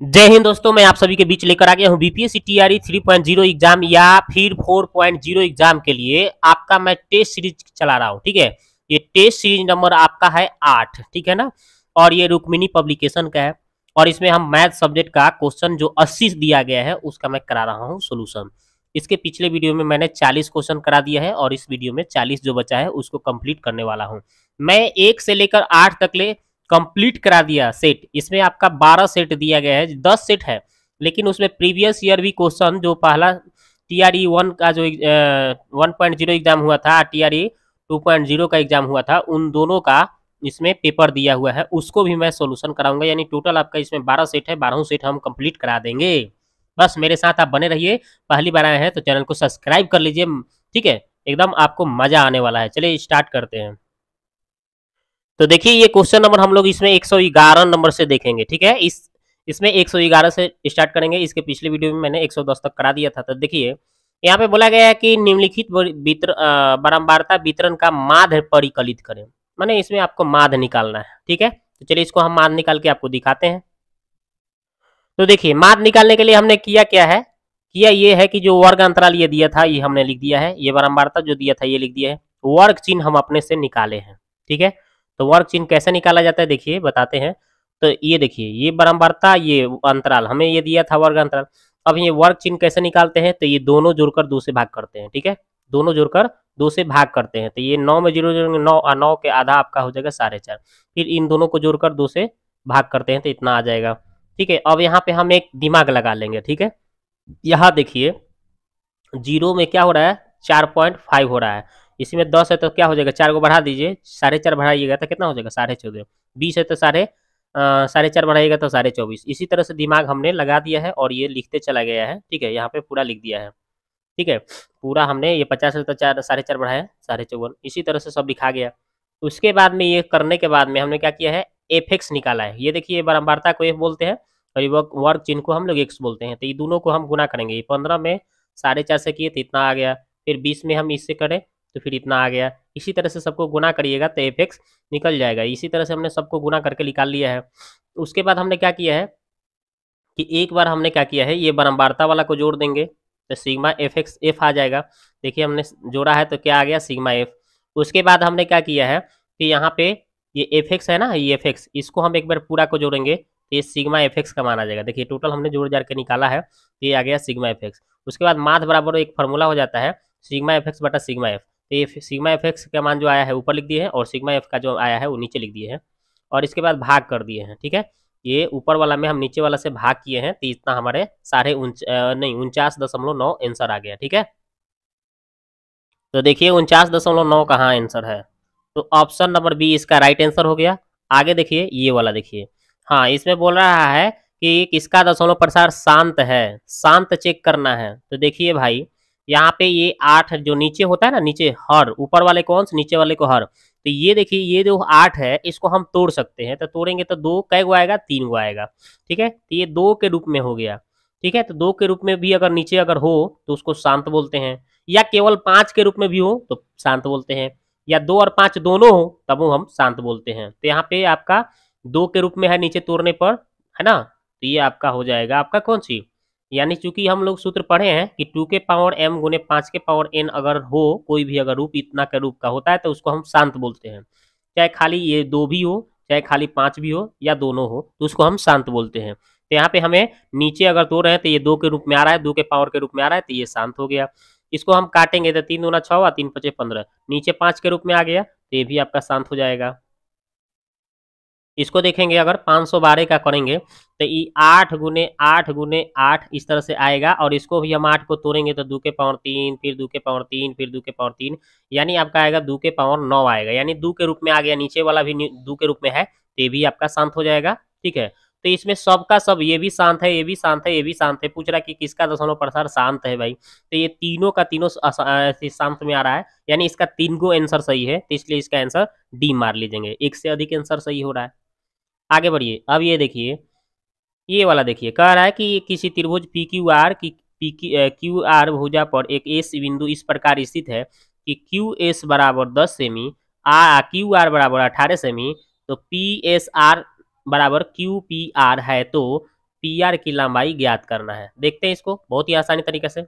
जय हिंद दोस्तों, मैं आप सभी के बीच लेकर आ गया हूं बीपीएससी टीआरई 3.0 एग्जाम या फिर 4.0 एग्जाम के लिए आपका मैं टेस्ट सीरीज चला रहा हूं। ठीक है, ये टेस्ट सीरीज नंबर आपका है 8, ठीक है ना। और ये रुक्मिणी पब्लिकेशन का है और इसमें हम मैथ सब्जेक्ट का क्वेश्चन जो 80 दिया गया है उसका मैं करा रहा हूँ सोल्यूशन। इसके पिछले वीडियो में मैंने 40 क्वेश्चन करा दिया है और इस वीडियो में 40 जो बचा है उसको कंप्लीट करने वाला हूँ। मैं 1 से लेकर 8 तक ले कंप्लीट करा दिया सेट। इसमें आपका 12 सेट दिया गया है, 10 सेट है, लेकिन उसमें प्रीवियस ईयर भी क्वेश्चन जो पहला टीआरई 1 का जो 1.0 एग्जाम हुआ था, टीआरई 2.0 का एग्जाम हुआ था, उन दोनों का इसमें पेपर दिया हुआ है, उसको भी मैं सोल्यूशन कराऊंगा। यानी टोटल आपका इसमें 12 सेट है, 12 सेट हम कंप्लीट करा देंगे। बस मेरे साथ आप बने रहिए। पहली बार आए हैं तो चैनल को सब्सक्राइब कर लीजिए। ठीक है, एकदम आपको मजा आने वाला है। चलिए स्टार्ट करते हैं। तो देखिए ये क्वेश्चन नंबर हम लोग इसमें 111 नंबर से देखेंगे। ठीक है, इसमें 111 से स्टार्ट करेंगे। इसके पिछले वीडियो में मैंने 110 तक करा दिया था। तो देखिए यहाँ पे बोला गया है कि निम्नलिखित बारंबारता वितरण का माध्य परिकलित करें। माने इसमें आपको माध्य निकालना है। ठीक है, तो चलिए इसको हम माध्य निकाल के आपको दिखाते हैं। तो देखिए माध्य निकालने के लिए हमने किया क्या है, किया ये है कि जो वर्ग अंतराल ये दिया था ये हमने लिख दिया है, ये बारंबारता जो दिया था ये लिख दिया है, वर्ग चिन्ह हम अपने से निकाले हैं। ठीक है, तो वर्ग चिन्ह कैसे निकाला जाता है देखिए बताते हैं। तो ये देखिए ये बारंबारता ये अंतराल हमें ये दिया था वर्ग अंतराल। अब ये वर्ग चिन्ह कैसे निकालते हैं, तो ये दोनों जोड़कर 2 से भाग करते हैं। ठीक है, दोनों जोड़कर 2 से भाग करते हैं। तो ये 9 में 0 जोड़ेंगे 9 और 9 के आधा आपका हो जाएगा 4.5। फिर इन दोनों को जोड़कर 2 से भाग करते हैं तो इतना आ जाएगा। ठीक है, अब यहाँ पे हम एक दिमाग लगा लेंगे। ठीक है, यहाँ देखिए 0 में क्या हो रहा है 4.5 हो रहा है, इसी में 10 है तो क्या हो जाएगा 4 को बढ़ा दीजिए, 4.5 बढ़ाइएगा तो कितना हो जाएगा 14.5। 20 है तो 4.5 बढ़ाइएगा तो 24.5। इसी तरह से दिमाग हमने लगा दिया है और ये लिखते चला गया है। ठीक है, यहाँ पे पूरा लिख दिया है। ठीक है, पूरा हमने ये 50 है तो 4.5 बढ़ाया 54, इसी तरह से सब लिखा गया। उसके बाद में ये करने के बाद में हमने क्या किया है, एफ एक्स निकाला है। ये देखिए बारंबारता को एफ बोलते हैं और ये वर्ग चिन्ह को हम लोग एक्स बोलते हैं। तो ये दोनों को हम गुना करेंगे। ये 15 में 4.5 से किए तो इतना आ गया, फिर 20 में हम इससे करें तो फिर इतना आ गया। इसी तरह से सबको गुना करिएगा तो एफ एक्स निकल जाएगा। इसी तरह से हमने सबको गुना करके निकाल लिया है। उसके बाद हमने क्या किया है कि एक बार हमने क्या किया है, ये बारंबारता वाला को जोड़ देंगे तो सिग्मा एफ एक्स एफ आ जाएगा। देखिए हमने जोड़ा है तो क्या आ गया सिग्मा एफ। उसके बाद हमने क्या किया है कि यहाँ पे ये एफ एक्स है ना, ये एफ एक्स, इसको हम एक बार पूरा को जोड़ेंगे तो ये सिग्मा एफ एक्स का मान आ जाएगा। देखिए टोटल हमने जोड़ जाड़ के निकाला है तो ये आ गया सिग्मा एफ एक्स। उसके बाद माध्य बराबर एक फार्मूला हो जाता है सिग्मा एफ एक्स बटा सिग्मा एफ। तो ये सिग्मा एफ एक्स का मान जो आया है ऊपर लिख दिए हैं और सिग्मा एफ का जो आया है वो नीचे लिख दिए हैं और इसके बाद भाग कर दिए हैं। ठीक है, ये ऊपर वाला में हम नीचे वाला से भाग किए हैं तो इतना हमारे 49.9 आंसर आ गया। ठीक है, तो देखिए 49.9 कहाँ आंसर है, तो ऑप्शन नंबर बी इसका राइट आंसर हो गया। आगे देखिए ये वाला देखिए, हाँ इसमें बोल रहा है कि किसका दशमलव प्रसार शांत है, शांत चेक करना है। तो देखिए भाई यहाँ पे ये 8 जो नीचे होता है ना, नीचे हर, ऊपर वाले को अंश नीचे वाले को हर, तो ये देखिए ये जो 8 है इसको हम तोड़ सकते हैं। तो तोड़ेंगे तो 2 कै गो आएगा, 3 गो आएगा। ठीक है, तो ये 2 के रूप में हो गया। ठीक है, तो 2 के रूप में भी अगर नीचे अगर हो तो उसको शांत बोलते हैं, या केवल 5 के रूप में भी हो तो शांत बोलते हैं, या 2 और 5 दोनों हो तब वो हम शांत बोलते हैं। तो यहाँ पे आपका 2 के रूप में है नीचे तोड़ने पर, है ना, तो ये आपका हो जाएगा आपका कौन सी, यानी चूंकि हम लोग सूत्र पढ़े हैं कि 2 के पावर m गुने 5 के पावर n अगर हो, कोई भी अगर रूप इतना के रूप का होता है तो उसको हम शांत बोलते हैं। चाहे खाली ये 2 भी हो, चाहे खाली 5 भी हो, या दोनों हो, तो उसको हम शांत बोलते हैं। तो यहाँ पे हमें नीचे अगर तोड़ रहे हैं तो ये 2 के रूप में आ रहा है, 2 के पावर के रूप में आ रहा है, तो ये शांत हो गया। इसको हम काटेंगे तो 3 दूना 6 और 3 पचे 15, नीचे 5 के रूप में आ गया तो ये भी आपका शांत हो जाएगा। इसको देखेंगे अगर 512 का करेंगे तो ये 8 गुने 8 इस तरह से आएगा, और इसको भी हम 8 को तोड़ेंगे तो 2 के पावर 3, फिर 2 के पावर 3, फिर 2 के पावर 3, यानी आपका आएगा 2 के पावर 9 आएगा। यानी 2 के रूप में आ गया, नीचे वाला भी 2 के रूप में है तो ये भी आपका शांत हो जाएगा। ठीक है, तो इसमें सबका सब, ये भी शांत है, ये भी शांत है, ये भी शांत है। पूछ रहा है कि किसका दशमलव प्रसार शांत है भाई, तो ये तीनों का तीनों शांत में आ रहा है, यानी इसका 3 गो आंसर सही है, तो इसलिए इसका आंसर डी मार लीजिएंगे। एक से अधिक आंसर सही हो रहा है। आगे बढ़िए, अब ये देखिए ये वाला देखिए, कह रहा है कि किसी त्रिभुज पी क्यू आर की क्यू आर भुजा पर एक एस बिंदु इस प्रकार स्थित है कि क्यू एस बराबर 10 सेमी, क्यू आर बराबर 18 सेमी, तो पी एस आर बराबर क्यू पी आर है, तो पी आर की लंबाई ज्ञात करना है। देखते हैं इसको बहुत ही आसानी तरीके से।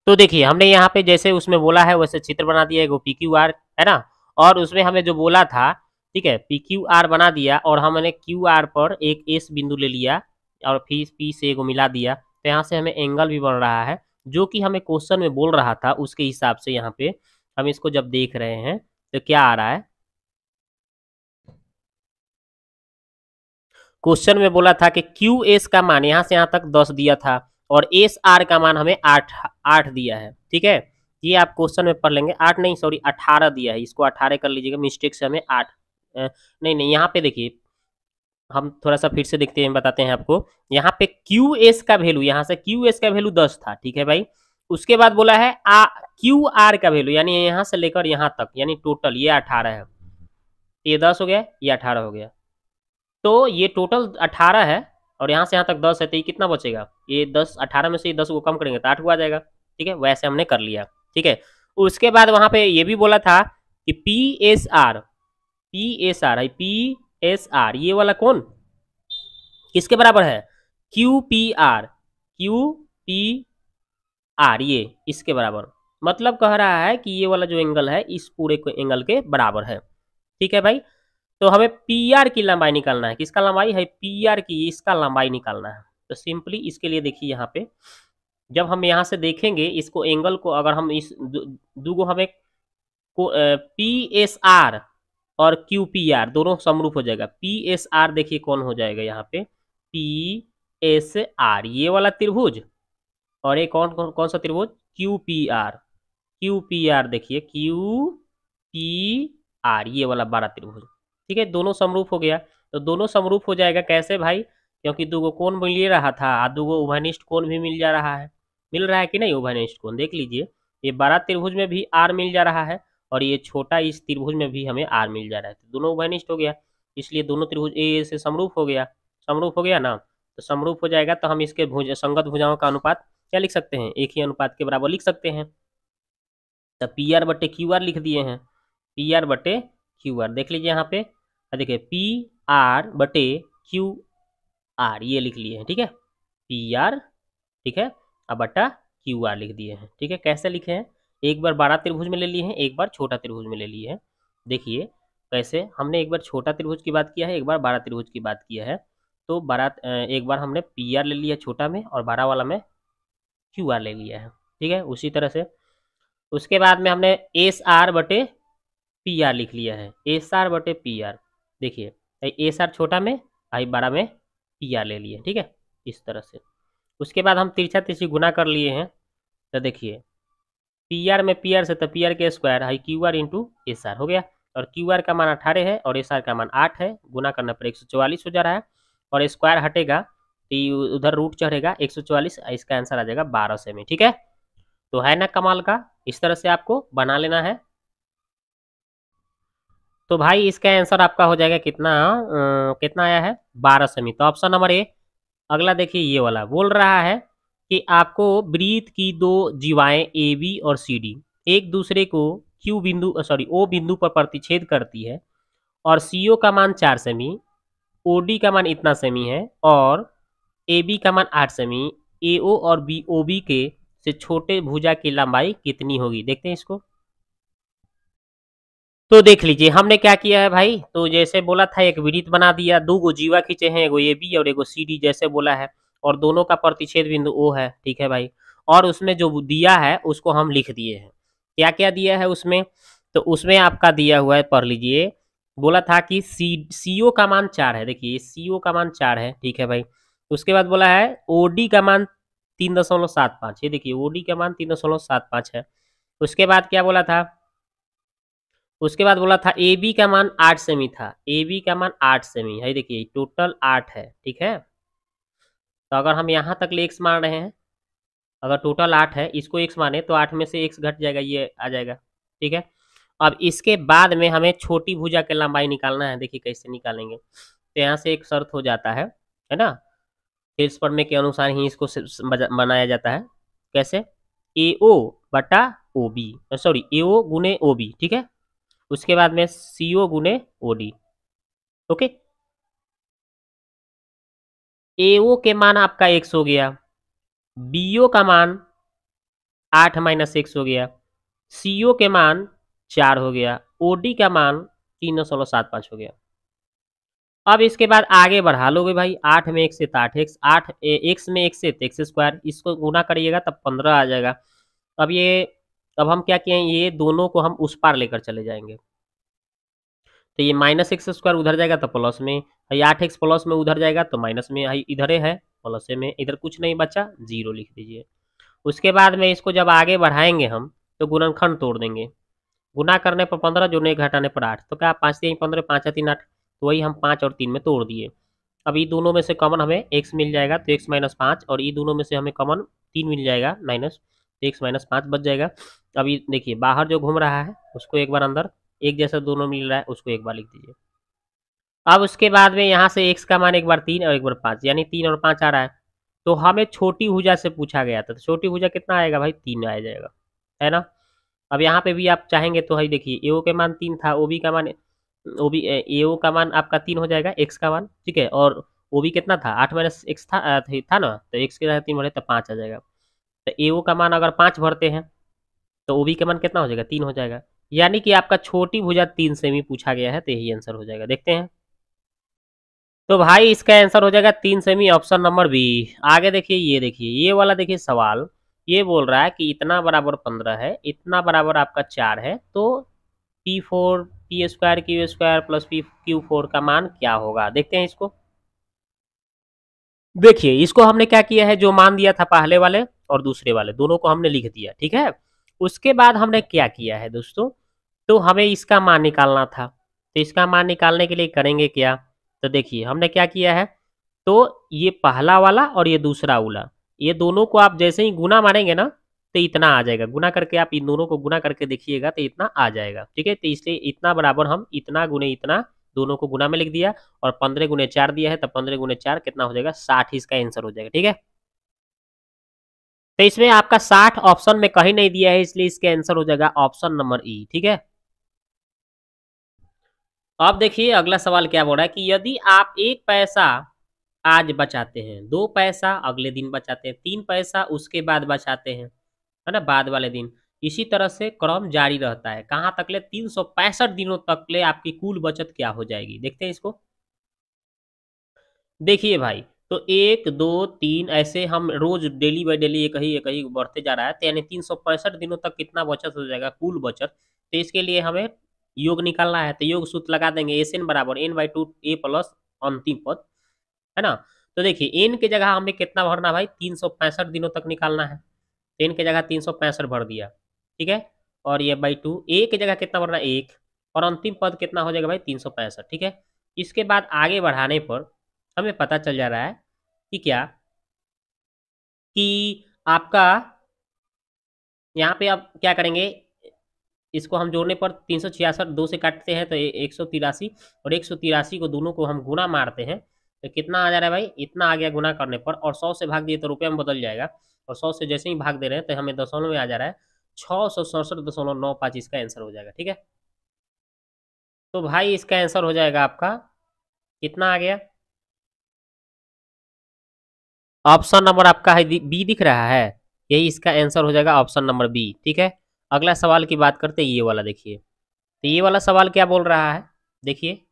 तो देखिए हमने यहाँ पे जैसे उसमें बोला है वैसे चित्र बना दिया है, पी क्यू आर है ना, और उसमें हमें जो बोला था, ठीक है, पी क्यू आर बना दिया और हमने क्यू आर पर एक एस बिंदु ले लिया और फिर पी से एगो मिला दिया, तो यहाँ से हमें एंगल भी बन रहा है जो कि हमें क्वेश्चन में बोल रहा था, उसके हिसाब से यहाँ पे हम इसको जब देख रहे हैं तो क्या आ रहा है। क्वेश्चन में बोला था कि क्यू एस का मान यहाँ से यहाँ तक 10 दिया था और एस आर का मान हमें 8 दिया है, ठीक है। ये आप क्वेश्चन में पढ़ लेंगे, 8 नहीं सॉरी 18 दिया है, इसको 18 कर लीजिएगा, मिस्टेक से हमें 8 नहीं नहीं, यहाँ पे देखिए हम थोड़ा सा फिर से देखते हैं, बताते हैं आपको। यहाँ पे क्यू एस का वैल्यू, यहाँ से क्यू एस का वैल्यू 10 था, ठीक है भाई। उसके बाद बोला है क्यू आर का वैल्यू, यानी यहाँ से लेकर यहाँ तक, यानी टोटल ये 18 है, ये 10 हो गया, ये 18 हो गया, तो ये टोटल 18 है और यहाँ से यहाँ तक 10 है, तो ये कितना बचेगा, ये 10 18 में से ये 10 को कम करेंगे तो 8 को आ जाएगा, ठीक है। वैसे हमने कर लिया, ठीक है। उसके बाद वहां पे ये भी बोला था कि पी एस आर है, पी एस आर ये वाला कौन किसके बराबर है, क्यू पी आर ये इसके बराबर, मतलब कह रहा है कि ये वाला जो एंगल है इस पूरे एंगल के बराबर है, ठीक है भाई। तो हमें पी आर की लंबाई निकालना है, किसका लंबाई है, पी आर की, इसका लंबाई निकालना है। तो सिंपली इसके लिए देखिए यहाँ पे जब हम यहाँ से देखेंगे इसको एंगल को, अगर हम इस दूगो हमें पी एस आर और क्यू पी आर दोनों समरूप हो जाएगा। पी एस आर देखिए कौन हो जाएगा यहाँ पे, पी एस आर ये वाला त्रिभुज, और ये कौन कौन कौन सा त्रिभुज, क्यू पी आर देखिए क्यू पी आर ये वाला 12 त्रिभुज, ठीक है। दोनों समरूप हो गया, तो दोनों समरूप हो जाएगा कैसे भाई, क्योंकि दूगो कोण मिल रहा था, दूगो उभयनिष्ठ कोण भी मिल जा रहा है, मिल रहा है कि नहीं उभयनिष्ठ कोण, देख लीजिए ये 12 त्रिभुज में भी आर मिल जा रहा है और ये छोटा इस त्रिभुज में भी हमें आर मिल जा रहा है, तो दोनों उभयनिष्ठ हो गया, इसलिए दोनों त्रिभुज ए से समरूप हो गया, समरूप हो गया ना। तो समरूप हो जाएगा तो हम इसके भुज संगत भुजाओं का अनुपात क्या लिख सकते हैं, एक ही अनुपात के बराबर लिख सकते हैं। तो पी आर बटे क्यू आर लिख दिए हैं, पी आर बटे क्यू आर देख लीजिए यहाँ पे, देखिए पी आर बटे क्यू आर ये लिख लिए हैं, ठीक है, पी आर, ठीक है, अब बटा क्यू आर लिख दिए हैं, ठीक है। कैसे लिखे हैं, एक बार 12 त्रिभुज में ले लिए हैं, एक बार छोटा त्रिभुज में ले लिए हैं। देखिए कैसे, हमने एक बार छोटा त्रिभुज की बात किया है, एक बार 12 त्रिभुज की बात किया है, तो 12 एक बार हमने पी आर ले लिया छोटा में और 12 वाला में क्यू आर ले लिया है, ठीक है। उसी तरह से उसके बाद में हमने एस आर बटे पी आर लिख लिया है, एस आर बटे पी आर, देखिए एस आर छोटा में आई 12 में पी आर ले लिए, ठीक है, इस तरह से। उसके बाद हम तिरछा तिरछी गुना कर लिए हैं, तो देखिए पी आर में पी आर से, तो पी आर के square I Q R into S R हो गया, और क्यू आर का मान 18 है और एस आर का मान 8 है, गुना करने पर 144 हो जा रहा है, और स्क्वायर हटेगा तो उधर रूट चढ़ेगा 144, इसका आंसर आ जाएगा 12 सेमी, ठीक है। तो है ना कमाल का, इस तरह से आपको बना लेना है। तो भाई इसका आंसर आपका हो जाएगा कितना, कितना आया है 12 सेमी, तो ऑप्शन नंबर ए। अगला देखिए ये वाला बोल रहा है कि आपको वृत्त की दो जीवाएं ए बी और सी डी एक दूसरे को क्यू बिंदु सॉरी ओ बिंदु पर प्रतिच्छेद करती है और सी ओ का मान 4 सेमी, ओ डी का मान इतना सेमी है और ए बी का मान 8 सेमी, ए ओ और बी ओ बी के से छोटे भुजा की लंबाई कितनी होगी, देखते हैं इसको। तो देख लीजिए हमने क्या किया है भाई, तो जैसे बोला था एक वृत्त बना दिया, दो गो जीवा खींचे हैं, एगो ए बी और एगो सी डी जैसे बोला है, और दोनों का प्रतिच्छेद बिंदु ओ है, ठीक है भाई। और उसमें जो दिया है उसको हम लिख दिए हैं, क्या क्या दिया है उसमें, तो उसमें आपका दिया हुआ है पढ़ लीजिए, बोला था कि सी ओ का मान 4 है, देखिए सी ओ का मान 4 है, ठीक है भाई। उसके बाद बोला है ओ डी का मान 3.75, ये देखिए ओ डी का मान 3.75 है। उसके बाद क्या बोला था, उसके बाद बोला था ए बी का मान 8 सेमी था, ए बी का मान 8 सेमी है, देखिए टोटल 8 है, ठीक है। तो अगर हम यहाँ तक ले x मान रहे हैं, अगर टोटल 8 है इसको x माने तो 8 में से x घट जाएगा, ये आ जाएगा, ठीक है। अब इसके बाद में हमें छोटी भुजा की लंबाई निकालना है, देखिए कैसे निकालेंगे, तो यहाँ से एक शर्त हो जाता है ना, फिर पढ़ने के अनुसार ही इसको बनाया जाता है, कैसे, ए ओ बटा ओ बी सॉरी ए ओ गुने ओ बी, ठीक है। उसके बाद में सी ओ गुने ओ डी, ओके। AO के मान आपका x हो गया, BO का मान 8 माइनस x हो गया, CO के मान 4 हो गया, OD का मान 3.75 हो गया। अब इसके बाद आगे बढ़ा लोगे भाई, 8 में x से तो 8x, 8 x में x से तो x स्क्वायर, इसको गुना करिएगा तब 15 आ जाएगा। अब हम क्या किए, ये दोनों को हम उस पार लेकर चले जाएंगे, तो ये माइनस एक्स स्क्वायर उधर जाएगा तो प्लस में, 8x प्लस में उधर जाएगा तो माइनस में, इधर है प्लस में, इधर कुछ नहीं बचा, 0 लिख दीजिए। उसके बाद में इसको जब आगे बढ़ाएंगे हम तो गुणनखंड तोड़ देंगे, गुना करने पर 15, जोड़ने घटाने पर 8, तो क्या 5 3 15, 5 3 8, तो वही हम 5 और 3 में तोड़ दिए। अब ये दोनों में से कॉमन हमें x मिल जाएगा, तो x माइनस 5, और ये दोनों में से हमें कॉमन 3 मिल जाएगा माइनस, तो x माइनस 5 बच जाएगा। अब ये देखिए बाहर जो घूम रहा है उसको एक बार अंदर, एक जैसा दोनों मिल रहा है उसको एक बार लिख दीजिए। अब उसके बाद में यहाँ से x का मान एक बार 3 और एक बार 5, यानी 3 और 5 आ रहा है। तो हमें छोटी भुजा से पूछा गया था, तो छोटी भुजा कितना आएगा भाई, 3 आ जाएगा, है ना। अब यहाँ पे भी आप चाहेंगे तो भाई देखिए AO के मान 3 था, OB का मान AO का मान आपका 3 हो जाएगा, x का मान, ठीक है, और OB कितना था, 8 माइनस x था ना, तो x के जगह 3 भरे तो 5 आ जाएगा। तो AO का मान अगर 5 भरते हैं तो OB का मान कितना हो जाएगा, 3 हो जाएगा, यानी कि आपका छोटी भुजा 3 सेमी पूछा गया है, तो यही आंसर हो जाएगा। देखते हैं, तो भाई इसका आंसर हो जाएगा 3 सेमी, ऑप्शन नंबर बी। आगे देखिए, ये वाला देखिए सवाल, ये बोल रहा है कि इतना बराबर 15 है, इतना बराबर आपका 4 है, तो P4 P square Q square plus Q4 का मान क्या होगा। देखते हैं इसको, देखिए इसको हमने क्या किया है, जो मान दिया था पहले वाले और दूसरे वाले दोनों को हमने लिख दिया, ठीक है। उसके बाद हमने क्या किया है दोस्तों, तो हमें इसका मान निकालना था, तो इसका मान निकालने के लिए करेंगे क्या, तो देखिए हमने क्या किया है, तो ये पहला वाला और ये दूसरा वाला, ये दोनों को आप जैसे ही गुना मारेंगे ना तो इतना आ जाएगा, गुना करके आप इन दोनों को गुना करके देखिएगा तो इतना आ जाएगा, ठीक है। तो इसलिए इतना बराबर हम इतना गुने इतना दोनों को गुना में लिख दिया, और 15 गुने 4 दिया है, तो 15 गुने 4 कितना हो जाएगा, 60 इसका आंसर हो जाएगा, ठीक है। तो इसमें आपका 60 ऑप्शन में कहीं नहीं दिया है, इसलिए इसका आंसर हो जाएगा ऑप्शन नंबर ई, ठीक है। अब देखिए अगला सवाल क्या बोल रहा है कि यदि आप 1 पैसा आज बचाते हैं, 2 पैसा अगले दिन बचाते हैं, 3 पैसा उसके बाद बचाते हैं, है ना, बाद वाले दिन, इसी तरह से क्रम जारी रहता है, कहाँ तक ले, 365 दिनों तक ले आपकी कुल बचत क्या हो जाएगी। देखते हैं इसको, देखिए भाई, तो 1 2 3 ऐसे हम रोज डेली बाय डेली एक ही बढ़ते जा रहा है, तो यानी 365 दिनों तक कितना बचत हो जाएगा, कुल बचत। तो इसके लिए हमें योग निकालना है, तो योग सूत्र लगा देंगे, एस एन बराबर n/2 a प्लस अंतिम पद, है ना। तो देखिए एन की जगह हमें कितना भरना भाई, 365 दिनों तक निकालना है, एन की जगह 365 भर दिया, ठीक है। और ये /2, ए की जगह कितना भरना, 1, और अंतिम पद कितना हो जाएगा भाई, 365, ठीक है। इसके बाद आगे बढ़ाने पर हमें पता चल जा रहा है कि क्या, कि आपका यहाँ पे अब क्या करेंगे, इसको हम जोड़ने पर 366 2 से काटते हैं तो 183, और 183 को दोनों को हम गुना मारते हैं तो कितना आ जा रहा है भाई, इतना आ गया गुना करने पर, और 100 से भाग दिए तो रुपये में बदल जाएगा, और 100 से जैसे ही भाग दे रहे हैं तो हमें दशमलव में आ जा रहा है, 667.95 इसका आंसर हो जाएगा, ठीक है। तो भाई इसका आंसर हो जाएगा आपका कितना आ गया, ऑप्शन नंबर आपका है बी दिख रहा है, यही इसका आंसर हो जाएगा ऑप्शन नंबर बी, ठीक है। अगला सवाल की बात करते हैं, ये वाला देखिए, तो ये वाला सवाल क्या बोल रहा है, देखिए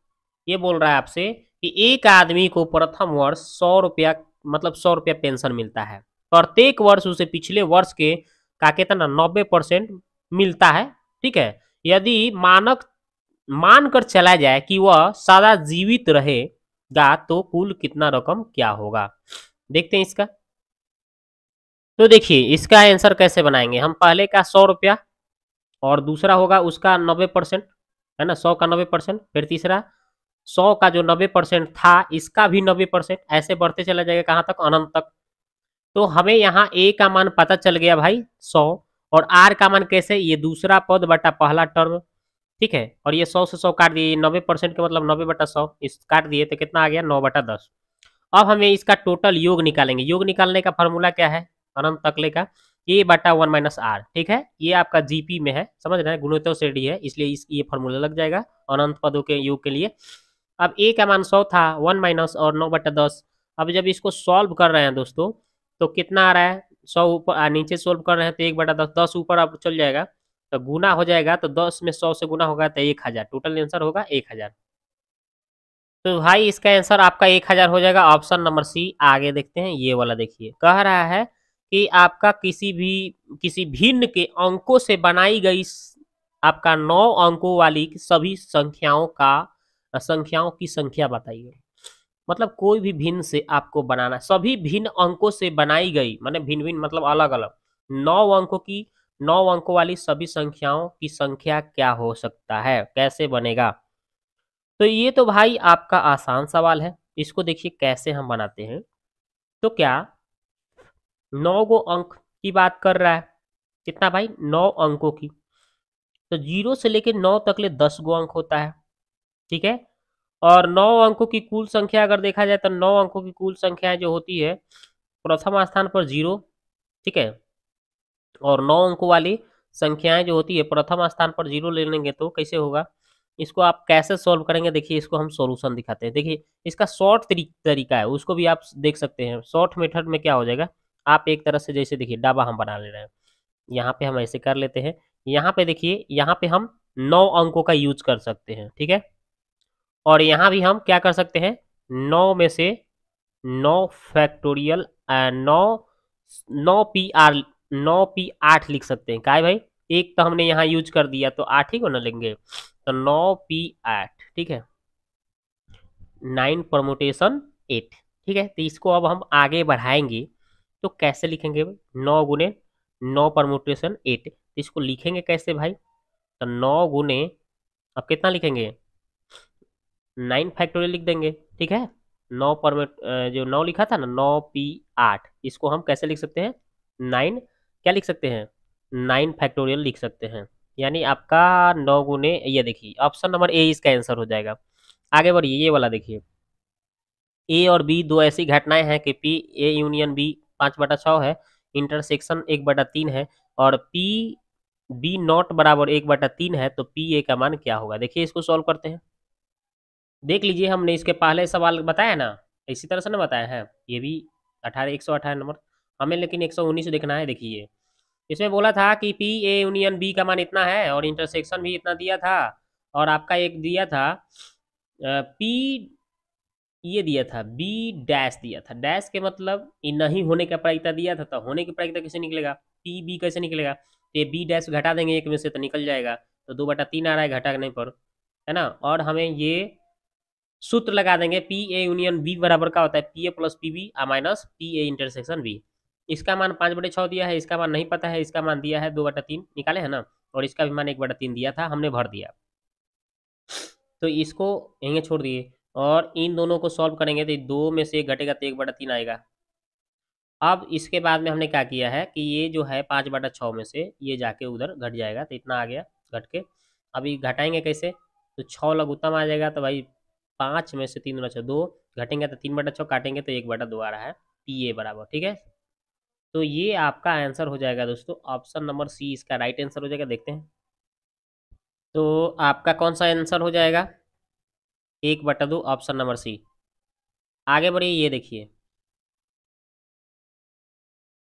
ये बोल रहा है आपसे कि एक आदमी को प्रथम वर्ष 100 रुपया, मतलब 100 रुपया पेंशन मिलता है, प्रत्येक वर्ष उसे पिछले वर्ष के का कितना 90% मिलता है, ठीक है। यदि मानक मानकर चला जाए कि वह सदा जीवित रहेगा तो कुल कितना रकम क्या होगा। देखते हैं इसका, तो देखिए इसका आंसर कैसे बनाएंगे हम, पहले का 100 रुपया और दूसरा होगा उसका 90%, है ना, 100 का 90%, फिर तीसरा 100 का जो 90% था इसका भी 90%, ऐसे बढ़ते चला जाएगा कहाँ तक, अनंत तक। तो हमें यहाँ ए का मान पता चल गया भाई 100, और आर का मान कैसे, ये दूसरा पद बटा पहला टर्म, ठीक है, और ये 100 से 100 काट दिए, 90% के मतलब 90/100, इस काट दिए तो कितना आ गया 9/10। अब हमें इसका टोटल योग निकालेंगे, योग निकालने का फॉर्मूला क्या है, अनंत तक ले का a/1 - r, ठीक है, ये आपका जीपी में है, समझ रहे हैं, गुणोत्तर श्रेणी है, इसलिए ये फॉर्मूला लग जाएगा अनंत पदों के योग के लिए। अब a का मान 100 था, 1 माइनस और 9/10, अब जब इसको सॉल्व कर रहे हैं दोस्तों, तो कितना आ रहा है, 100 ऊपर नीचे सॉल्व कर रहे हैं तो 1/10, 10 ऊपर अब चल जाएगा तो गुना हो जाएगा, तो 10 में 100 से गुना होगा तो 1000, टोटल आंसर होगा 1000। तो भाई इसका आंसर आपका 1000 हो जाएगा, ऑप्शन नंबर सी। आगे देखते हैं ये वाला, देखिए कह रहा है कि आपका किसी भिन्न के अंकों से बनाई गई आपका 9 अंकों वाली सभी संख्याओं की संख्या बताइए। मतलब कोई भी भिन्न से आपको बनाना, सभी भिन्न अंकों से बनाई गई, माने भिन्न भिन्न मतलब अलग अलग 9 अंकों वाली सभी संख्याओं की संख्या क्या हो सकता है, कैसे बनेगा। तो ये तो भाई आपका आसान सवाल है, इसको देखिए कैसे हम बनाते हैं। तो क्या 9 गो अंक की बात कर रहा है, कितना भाई 9 अंकों की, तो 0 से लेकर 9 तक ले 10 गो अंक होता है, ठीक है। और 9 अंकों की कुल संख्या अगर देखा जाए तो 9 अंकों की कुल संख्या जो होती है, प्रथम स्थान पर 0, ठीक है। और 9 अंकों वाली संख्याएं जो होती है प्रथम स्थान पर 0 ले लेंगे तो कैसे होगा, इसको आप कैसे सॉल्व करेंगे, देखिए इसको हम सॉल्यूशन दिखाते हैं। देखिए इसका शॉर्ट तरीका है, उसको भी आप देख सकते हैं। शॉर्ट मेथड में क्या हो जाएगा, आप एक तरह से जैसे देखिए डाबा हम बना ले रहे हैं, यहाँ पे हम ऐसे कर लेते हैं। यहाँ पे देखिए, यहाँ पे हम 9 अंकों का यूज कर सकते हैं, ठीक है। और यहाँ भी हम क्या कर सकते हैं, 9 में से 9 फैक्टोरियल 9 9 पी 8 लिख सकते हैं। काय भाई, एक तो हमने यहाँ यूज कर दिया तो 8 ही को ना लेंगे, तो 9 पी 8, ठीक है, 9 परमुटेशन 8, ठीक है। तो इसको अब हम आगे बढ़ाएंगे तो कैसे लिखेंगे, 9 गुने 9 परमुटेशन 8, तो इसको लिखेंगे कैसे भाई, तो 9 गुने, अब कितना लिखेंगे, 9 फैक्टोरियल लिख देंगे, ठीक है। 9 पर जो 9 लिखा था ना, 9 पी 8, इसको हम कैसे लिख सकते हैं, 9 क्या लिख सकते हैं, 9 फैक्टोरियल लिख सकते हैं। यानी आपका 9 गुने, ये देखिए ऑप्शन नंबर ए इसका आंसर हो जाएगा। आगे बढ़िए, ये वाला देखिए, ए और बी दो ऐसी घटनाएं हैं कि पी ए यूनियन बी 5/6 है, इंटरसेक्शन 1/3 है, और पी बी नॉट बराबर 1/3 है, तो पी ए का मान क्या होगा। देखिए इसको सॉल्व करते हैं, देख लीजिए हमने इसके पहले सवाल बताया ना, इसी तरह से ना बताया है, ये भी 118 नंबर हमें, लेकिन 119 देखना है। देखिए इसमें बोला था कि पी ए यूनियन बी का मान इतना है और इंटरसेक्शन भी इतना दिया था, और आपका एक दिया था पी, ये दिया था बी डैश दिया था, डैश के मतलब ये नहीं होने का प्रायिकता दिया था, तो होने की प्रायिकता कैसे निकलेगा, पी बी कैसे निकलेगा, तो ये बी डैश घटा देंगे एक में से तो निकल जाएगा, तो 2/3 आ रहा है घटाने पर, है ना। और हमें ये सूत्र लगा देंगे, पी ए यूनियन बी बराबर का होता है P A plus P B minus P A intersection B. इसका मान 5/6 दिया है, इसका मान नहीं पता है, इसका मान दिया है 2/3 निकाले है ना, और इसका भी मान 1/3 दिया था, हमने भर दिया, तो इसको यहीं छोड़ दिए। और इन दोनों को सॉल्व करेंगे तो 2 में से घटेगा तो 1/3 आएगा। अब इसके बाद में हमने क्या किया है कि ये जो है 5/6 में से ये जाके उधर घट जाएगा, तो इतना आ गया घट के। अभी घटाएंगे कैसे, तो 6 लघुत्तम आ जाएगा, तो भाई 5 में से 3 बचा 2, घटेंगे तो 3/6, काटेंगे तो 1/2 आ रहा है, पी ए बराबर, ठीक है। तो ये आपका आंसर हो जाएगा दोस्तों, ऑप्शन नंबर सी इसका राइट आंसर हो जाएगा। देखते हैं तो आपका कौन सा आंसर हो जाएगा, 1/2 ऑप्शन नंबर सी। आगे बढ़िए, ये देखिए,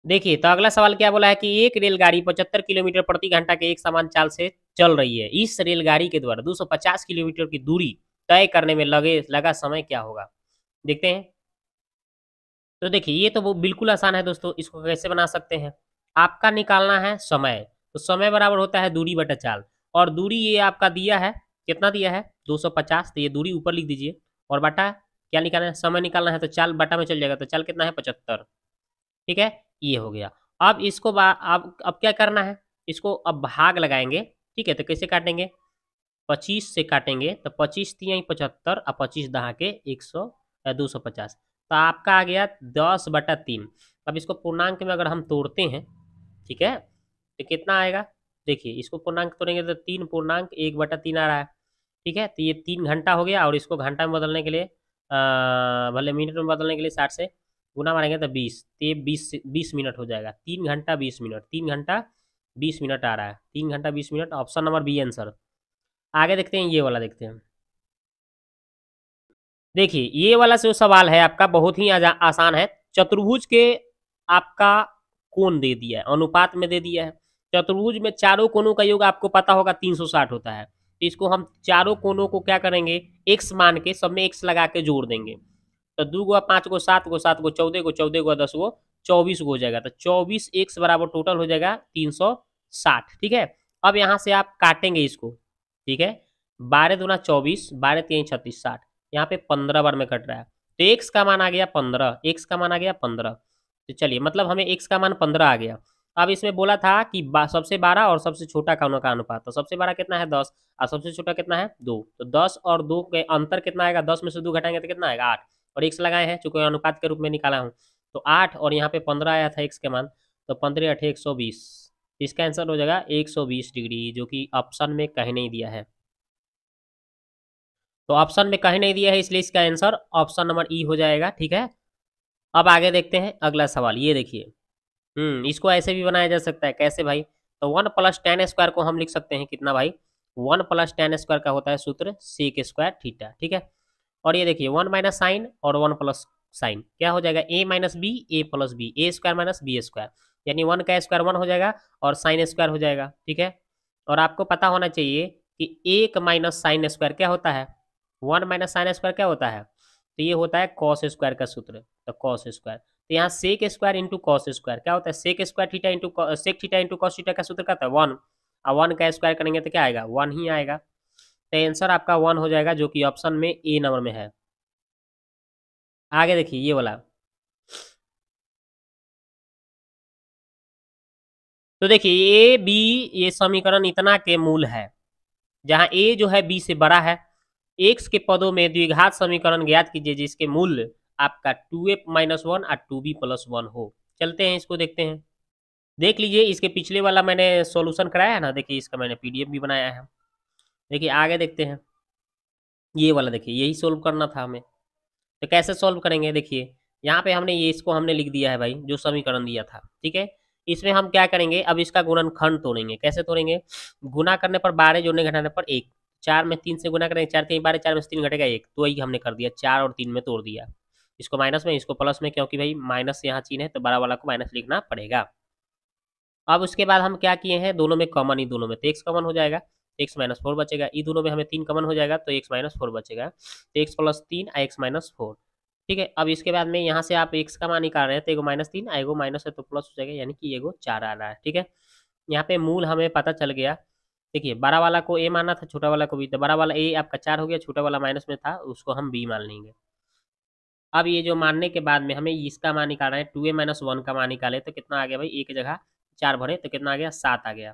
देखिए तो अगला सवाल क्या बोला है कि एक रेलगाड़ी 75 किलोमीटर प्रति घंटा के एक समान चाल से चल रही है, इस रेलगाड़ी के द्वारा 250 किलोमीटर की दूरी तय करने में लगा समय क्या होगा। देखते हैं, तो देखिए ये तो वो बिल्कुल आसान है दोस्तों, इसको कैसे बना सकते हैं, आपका निकालना है समय, तो समय बराबर होता है दूरी बटा चाल, और दूरी ये आपका दिया है, कितना दिया है 250, तो ये दूरी ऊपर लिख दीजिए, और बटा क्या निकालना है, समय निकालना है, तो चाल बटा में चल जाएगा, तो चाल कितना है 75, ठीक है, ये हो गया। अब इसको अब क्या करना है, इसको अब भाग लगाएंगे, ठीक है। तो कैसे काटेंगे, 25 से काटेंगे, तो 25 × 75 और 25 दहा के 250, तो आपका आ गया 10/3। अब इसको पूर्णांक में अगर हम तोड़ते हैं, ठीक है, तो कितना आएगा, देखिए इसको पूर्णांक तोड़ेंगे तो 3.1/3 आ रहा है, ठीक है। तो ये 3 घंटा हो गया, और इसको घंटा में बदलने के लिए भले मिनट में बदलने के लिए 60 से गुना मारेंगे तो 20, तो ये 20 मिनट हो जाएगा, 3 घंटा 20 मिनट, 3 घंटा 20 मिनट आ रहा है, 3 घंटा 20 minute, option number B answer. आगे देखते हैं, ये वाला देखते हैं, देखिए ये वाला जो सवाल है आपका बहुत ही आसान है। चतुर्भुज के आपका कोण दे दिया है, अनुपात में दे दिया है। चतुर्भुज में चारों कोणों का योग आपको पता होगा 360 होता है। तो इसको हम चारों कोणों को क्या करेंगे, x मान के सब में x लगा के जोड़ देंगे। तो 2 गुआ 5 गो 7 गो 7 गो 14 गो 14 गो 10 गो 24 गो हो जाएगा। तो 24 x बराबर टोटल हो जाएगा 360। ठीक है, अब यहाँ से आप काटेंगे इसको। ठीक है, 12 दूना 24, 12 3 36 60, यहाँ पे 15 बार में कट रहा है। तो x का मान आ गया 15, x का मान आ गया 15। तो चलिए मतलब हमें x का मान 15 आ गया। अब इसमें बोला था कि सबसे 12 और सबसे छोटा कोनों का अनुपात। तो सबसे बड़ा कितना है 10 और सबसे छोटा कितना है 2। तो 10 और 2 के अंतर कितना आएगा, 10 में से 2 घटाएंगे तो कितना आएगा 8, और x लगाए हैं चूंकि अनुपात के रूप में निकाला हूँ। तो 8 और यहाँ पे 15 आया था x के मान, तो 15 8 120। इसका आंसर हो जाएगा 120 डिग्री, जो कि ऑप्शन में कहीं नहीं दिया है। तो ऑप्शन में कहीं नहीं दिया है, इसलिए इसका आंसर ऑप्शन नंबर ई हो जाएगा। ठीक है, अब आगे देखते हैं अगला सवाल। ये देखिए, इसको ऐसे भी बनाया जा सकता है। कैसे भाई, तो 1 प्लस टेन स्क्वायर को हम लिख सकते हैं कितना भाई, 1 प्लस टेन स्क्वायर का होता है सूत्र सेक स्क्वायर थीटा। ठीक है, और ये देखिए 1 माइनस साइन और 1 प्लस साइन क्या हो जाएगा, ए माइनस बी ए प्लस बी, ए स्क्वायर माइनस बी स्क्वायर, यानी 1 का स्क्वायर 1 हो जाएगा और साइन स्क्वायर हो जाएगा। ठीक है, और आपको पता होना चाहिए कि 1 माइनस साइन स्क्वायर क्या होता है, 1 माइनस साइन स्क्वायर क्या होता है, तो ये होता है कॉस स्क्वायर का सूत्र। तो कॉस स्क्वायर, तो यहाँ sec square into cos square क्या होता है, sec square theta into sec theta into cos theta का सूत्र क्या होता है 1, और 1 का स्क्वायर करेंगे तो क्या आएगा 1 ही आएगा। तो आंसर आपका 1 हो जाएगा, जो कि ऑप्शन में ए नंबर में है। आगे देखिए ये वाला, तो देखिए ए बी ये समीकरण इतना के मूल है, जहां ए जो है बी से बड़ा है। एक्स के पदों में द्विघात समीकरण ज्ञात कीजिए जिसके मूल्य आपका 2a माइनस 1 और 2b प्लस 1 हो। चलते हैं इसको देखते हैं। देख लीजिए इसके पिछले वाला मैंने सॉल्यूशन कराया है ना, देखिए इसका मैंने पीडीएफ भी बनाया है। देखिए आगे देखते हैं, ये वाला देखिए यही सोल्व करना था हमें। तो कैसे सोल्व करेंगे, देखिए यहाँ पे हमने ये इसको हमने लिख दिया है भाई, जो समीकरण दिया था। ठीक है, इसमें हम क्या करेंगे, अब इसका गुणनखंड तोड़ेंगे। कैसे तोड़ेंगे, गुना करने पर 12, जोड़ने घटाने पर 1, 4 में 3 से गुना करेंगे, 4 3 12, 4 में से 3 घटेगा 1, तो वही हमने कर दिया, 4 और 3 में तोड़ दिया। इसको माइनस में इसको प्लस में, क्योंकि भाई माइनस यहाँ चिन्ह है तो बड़ा वाला को माइनस लिखना पड़ेगा। अब उसके बाद हम क्या किए हैं, दोनों में कॉमन, ही दोनों में तो एक्स कॉमन हो जाएगा, एक्स माइनस 4 बचेगा। ई दोनों में हमें 3 कॉमन हो जाएगा तो एक्स माइनस 4 बचेगा, तो एक्स प्लस 3 एक्स माइनस 4। ठीक है, अब इसके बाद में यहाँ से आप एक्स का मान निकाल रहे हैं, तो एगो माइनस 3 एगो माइनस है तो प्लस हो जाएगा, यानी कि एगो 4 आ रहा है। ठीक है, यहाँ पे मूल हमें पता चल गया। देखिए बड़ा वाला को ए माना था, छोटा वाला को बी, तो बड़ा वाला ए आपका 4 हो गया, छोटा वाला माइनस में था उसको हम बी मान लेंगे। अब ये जो मानने के बाद में हमें इसका मान निकालना है, 2a माइनस 1 का मान निकाले तो कितना आ गया भाई, एक जगह 4 भरे तो कितना आ गया 7 आ गया।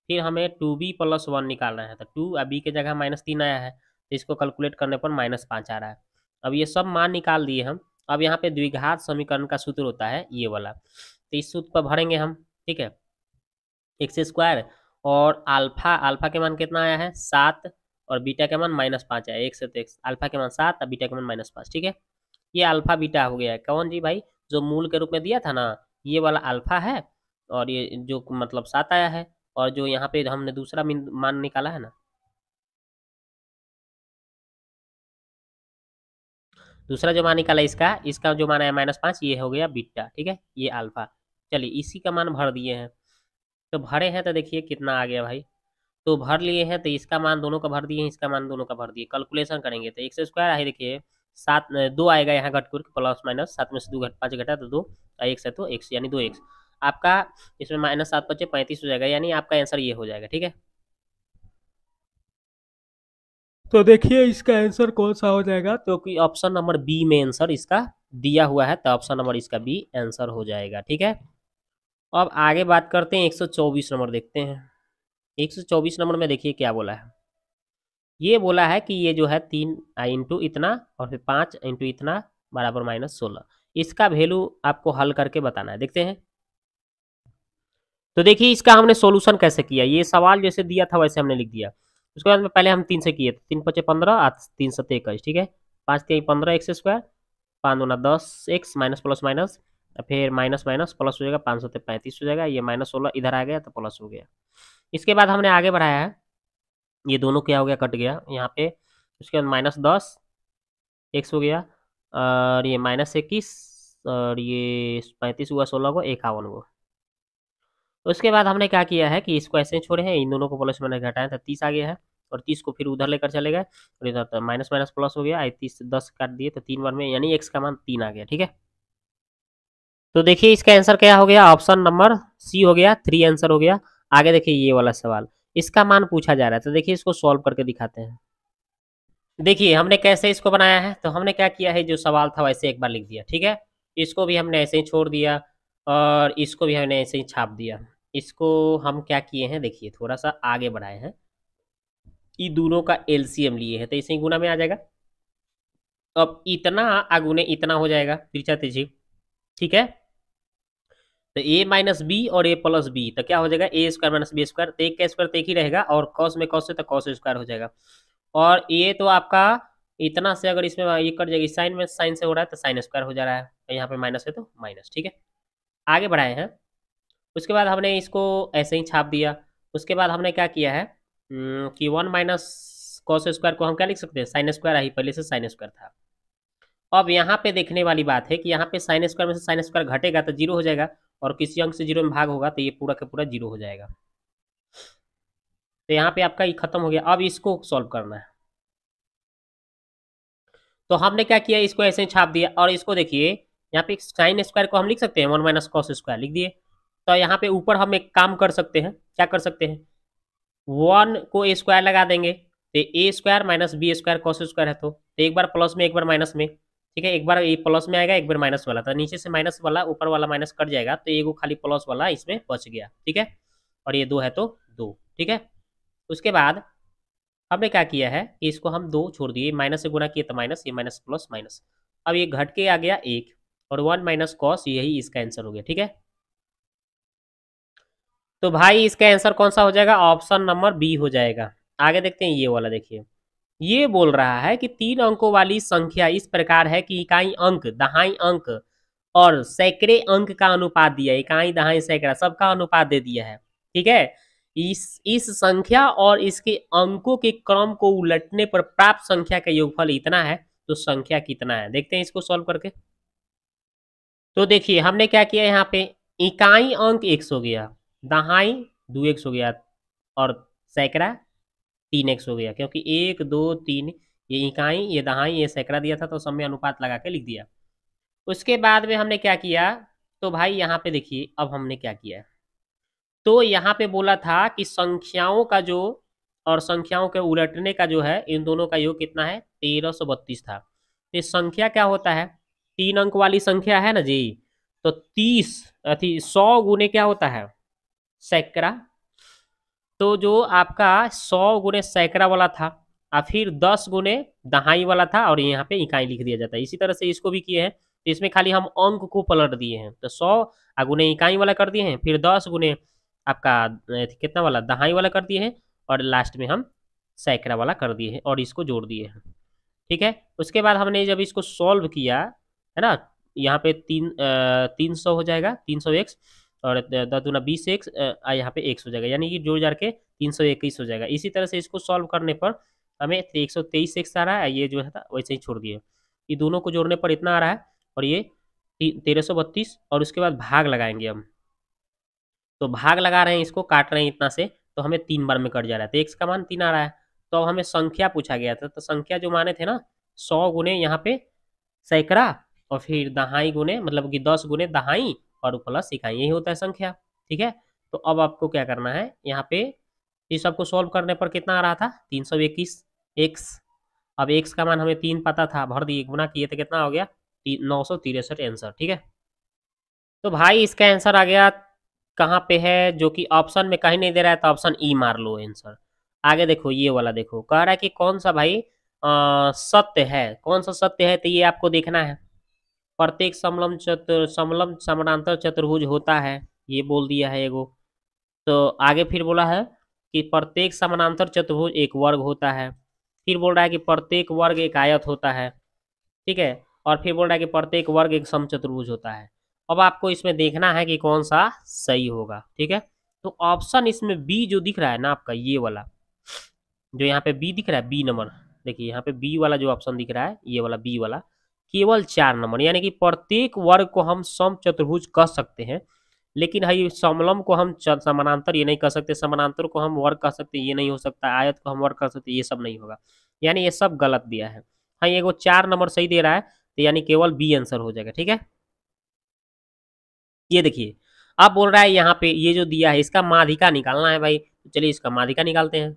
फिर हमें 2b प्लस 1 निकालना है, तो 2 अभी की जगह माइनस 3 आया है, तो इसको कैलकुलेट करने पर माइनस 5 आ रहा है। अब ये सब मान निकाल दिए हम। अब यहाँ पे द्विघात समीकरण का सूत्र होता है ये वाला, तो इस सूत्र पर भरेंगे हम। ठीक है, एक्स स्क्वायर और अल्फा, अल्फा के मान कितना आया है 7, और बीटा के मान माइनस 5 आया, एक से तो एक्स अल्फा के मान 7 और बीटा के मान माइनस 5। ठीक है, ये अल्फा बीटा हो गया है। कौन जी भाई, जो मूल के रूप में दिया था ना, ये वाला अल्फा है, और ये जो मतलब 7 आया है, और जो यहाँ पे हमने दूसरा मान निकाला है ना, दूसरा जो मान निकाला इसका इसका जो मान आया -5, ये हो गया बीटा। ठीक है, ये अल्फा। चलिए इसी का मान भर दिए हैं, तो भरे हैं तो देखिए कितना आ गया भाई, तो भर लिए हैं, तो इसका मान दोनों का भर दिए हैं, इसका मान दोनों का भर दिए। कैलकुलेशन करेंगे तो एक्स स्क्वायर है, देखिए 7 2 आएगा यहाँ घट कर प्लस माइनस, 7 में से 2 5 घटा तो 2, एक्स है तो एक्स यानी 2x आपका, इसमें -7 बचे 35 हो जाएगा, यानी आपका आंसर ये हो जाएगा। ठीक है, तो देखिए इसका आंसर कौन सा हो जाएगा, तो कि ऑप्शन नंबर बी में आंसर इसका दिया हुआ है, तो ऑप्शन नंबर इसका बी आंसर हो जाएगा। ठीक है, अब आगे बात करते हैं 124 नंबर देखते हैं। 124 नंबर में देखिए क्या बोला है, ये बोला है कि ये जो है 3 इंटू इतना और फिर 5 इंटू इतना बराबर -16, इसका वैल्यू आपको हल करके बताना है। देखते हैं, तो देखिए इसका हमने सॉल्यूशन कैसे किया, ये सवाल जैसे दिया था वैसे हमने लिख दिया। उसके बाद में पहले हम 3 से किए, 3 पचे 15 3 सत्ते 21। ठीक है, 5 3 15 एक्स स्क्वायर, 5 दूना 10 एक्स माइनस प्लस माइनस, फिर माइनस माइनस प्लस हो जाएगा, 5 सत्ते 35 हो जाएगा, ये -16 इधर आ गया तो प्लस हो गया। इसके बाद हमने आगे बढ़ाया है, ये दोनों क्या हो गया कट गया यहाँ पे। उसके बाद -10 x हो गया, और ये -21, और ये 35 हुआ, 16 को 51 को। उसके बाद हमने क्या किया है कि इसको ऐसे ही छोड़े हैं, इन दोनों को प्लस मैंने घटाया था, 30 आ गया है, और 30 को फिर उधर लेकर चले गए, और इधर तो माइनस माइनस प्लस हो गया, 30 10 काट दिए तो 3 बार में, यानी x का मान 3 आ गया। ठीक है, तो देखिए इसका आंसर क्या हो गया, ऑप्शन नंबर सी हो गया, 3 आंसर हो गया। आगे देखिए ये वाला सवाल, इसका मान पूछा जा रहा है, तो देखिए इसको सॉल्व करके दिखाते हैं। देखिए हमने कैसे इसको बनाया है, तो हमने क्या किया है, जो सवाल था वैसे एक बार लिख दिया। ठीक है, इसको भी हमने ऐसे ही छोड़ दिया, और इसको भी हमने ऐसे ही छाप दिया। इसको हम क्या किए हैं, देखिए थोड़ा सा आगे बढ़ाए हैं, ये दोनों का एलसीएम लिए हैं, तो इसे ही गुना में आ जाएगा। अब इतना आगुने इतना हो जाएगा, तिरछा तिरछी। ठीक है, तो a माइनस बी और a प्लस बी, तो क्या हो जाएगा, ए स्क्वायर माइनस बी स्क्वायर, तो एक का स्क्वायर तो एक ही रहेगा, और कॉस में कॉस से तो कॉस स्क्वायर हो जाएगा। और ये तो आपका इतना से अगर इसमें ये कट जाएगी, साइन में साइन से हो रहा है तो साइन स्क्वायर हो जा रहा है, तो यहाँ पे माइनस है तो माइनस। ठीक है, आगे बढ़ाए हैं। उसके बाद हमने इसको ऐसे ही छाप दिया। उसके बाद हमने क्या किया है कि 1 माइनस कॉस स्क्वायर को हम क्या लिख सकते हैं, साइन स्क्वायर ही पहले से साइन स्क्वायर था। अब यहाँ पे देखने वाली बात है कि यहाँ पे साइन स्क्वायर में से साइन स्क्वायर घटेगा तो जीरो हो जाएगा, और किसी अंक से जीरो में भाग होगा तो ये पूरा का पूरा जीरो हो जाएगा। तो यहाँ पे आपका ये खत्म हो गया। अब इसको सॉल्व करना है, तो हमने क्या किया, इसको ऐसे ही छाप दिया, और इसको देखिए यहाँ पे साइन स्क्वायर को हम लिख सकते हैं 1 माइनस कॉस स्क्वायर लिख दिए। तो यहाँ पे ऊपर हम एक काम कर सकते हैं, क्या कर सकते हैं, 1 को ए स्क्वायर लगा देंगे, तो a square minus b square cos square है, तो एक बार प्लस में एक बार माइनस में। ठीक है, एक बार ये प्लस में आएगा, एक बार माइनस वाला, तो नीचे से माइनस वाला ऊपर वाला माइनस कट जाएगा, तो एगो खाली प्लस वाला इसमें बच गया। ठीक है, और ये 2 है तो 2। ठीक है, उसके बाद हमने क्या किया है कि इसको हम 2 छोड़ दिए, माइनस से गुना किए तो माइनस, ये माइनस प्लस माइनस, अब ये घट के आ गया 1, और 1 माइनस कॉस, यही इसका आंसर हो गया। ठीक है, तो भाई इसका आंसर कौन सा हो जाएगा, ऑप्शन नंबर बी हो जाएगा। आगे देखते हैं ये वाला, देखिए ये बोल रहा है कि 3 अंकों वाली संख्या इस प्रकार है कि इकाई अंक, दहाई अंक और सैकड़े अंक का अनुपात दिया है, इकाई दहाई सैकड़ा सबका अनुपात दे दिया है। ठीक है, इस संख्या और इसके अंकों के क्रम को उलटने पर प्राप्त संख्या का योगफल इतना है, तो संख्या कितना है, देखते हैं इसको सॉल्व करके। तो देखिए हमने क्या किया, यहाँ पे इकाई अंक x हो गया, दहाई 2x हो गया, और सैकड़ा 3x हो गया, क्योंकि 1 2 3 ये इकाई ये दहाई ये सैकड़ा दिया था, तो सब में अनुपात लगा के लिख दिया। उसके बाद में हमने क्या किया, तो भाई यहाँ पे देखिए अब हमने क्या किया, तो यहाँ पे बोला था कि संख्याओं का जो और संख्याओं के उलटने का जो है, इन दोनों का योग कितना है, 1332 था। तो संख्या क्या होता है, 3 अंक वाली संख्या है ना जी, तो 30 अथी 100 गुने क्या होता है, सैकड़ा। तो जो आपका 100 गुने सैकड़ा वाला था, और फिर 10 गुने दहाई वाला था, और यहाँ पे इकाई लिख दिया जाता है। इसी तरह से इसको भी किए हैं, तो इसमें खाली हम अंक को पलट दिए हैं, तो 100 गुने इकाई वाला कर दिए हैं, फिर 10 गुने आपका कितना वाला दहाई वाला कर दिए हैं, और लास्ट में हम सैकड़ा वाला कर दिए हैं, और इसको जोड़ दिए हैं। ठीक है, उसके बाद हमने जब इसको सॉल्व किया है ना, यहाँ पे 300 हो जाएगा, 300x, और 10 दूना 20x, यहाँ पे x हो जाएगा, यानी कि जोड़ जाड़ के 321 हो जाएगा। इसी तरह से इसको सॉल्व करने पर हमें 123x आ रहा है, ये जो है था वैसे ही छोड़ दिए, ये दोनों को जोड़ने पर इतना आ रहा है, और ये 1332, और उसके बाद भाग लगाएंगे हम, तो भाग लगा रहे हैं, इसको काट रहे हैं इतना से, तो हमें 3 बार में कट जा रहा है, तो x का मान 3 आ रहा है। तो अब हमें संख्या पूछा गया था, तो संख्या जो माने थे ना, 100 गुने यहाँ पे सैकड़ा, और फिर दहाई गुने मतलब कि 10 गुने दहाई और प्लस इकाई, यही होता है संख्या। ठीक है, तो अब आपको क्या करना है, यहाँ पे इस सबको सॉल्व करने पर कितना आ रहा था, 321 x। अब x का मान हमें 3 पता था, भर दिए, गुना किए तो कितना हो गया, 963 आंसर। ठीक है, तो भाई इसका आंसर आ गया कहाँ पे है, जो कि ऑप्शन में कहीं नहीं दे रहा है, तो ऑप्शन ई मार लो आंसर। आगे देखो ये वाला, देखो कह रहा है कि कौन सा भाई सत्य है, कौन सा सत्य है, तो ये आपको देखना है। प्रत्येक समलम समानांतर चतुर्भुज होता है, ये बोल दिया है एगो। तो आगे फिर बोला है कि प्रत्येक समानांतर चतुर्भुज एक वर्ग होता है, फिर बोल रहा है कि प्रत्येक वर्ग एक आयत होता है। ठीक है, और फिर बोल रहा है कि प्रत्येक वर्ग एक समचतुर्भुज होता है। अब आपको इसमें देखना है कि कौन सा सही होगा। ठीक है, तो ऑप्शन इसमें बी जो दिख रहा है ना आपका, ये वाला जो यहाँ पे बी दिख रहा है, बी नंबर, देखिए यहाँ पे बी वाला जो ऑप्शन दिख रहा है, ये वाला बी वाला, केवल 4 नंबर, यानी कि प्रत्येक वर्ग को हम समचतुर्भुज कह सकते हैं, लेकिन है समलंब को हम समानांतर ये नहीं कह सकते, समानांतर को हम वर्ग कह सकते ये नहीं हो सकता, आयत को हम वर्ग कह सकते ये सब नहीं होगा, यानी ये सब गलत दिया है। हाँ, ये 4 नंबर सही दे रहा है, तो यानी केवल बी आंसर हो जाएगा। ठीक है, ये देखिए अब बोल रहा है यहाँ पे ये जो दिया है इसका माध्यिका निकालना है भाई, तो चलिए इसका माध्यिका निकालते हैं।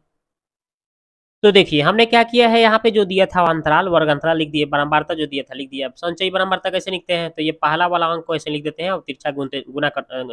तो देखिए हमने क्या किया है, यहाँ पे जो दिया था अंतराल वर्ग अंतराल लिख दिए, बारंबारता जो दिया था लिख दिया। अब संचयी बारंबारता कैसे लिखते हैं, तो ये पहला वाला अंक को ऐसे लिख देते हैं और तिरछा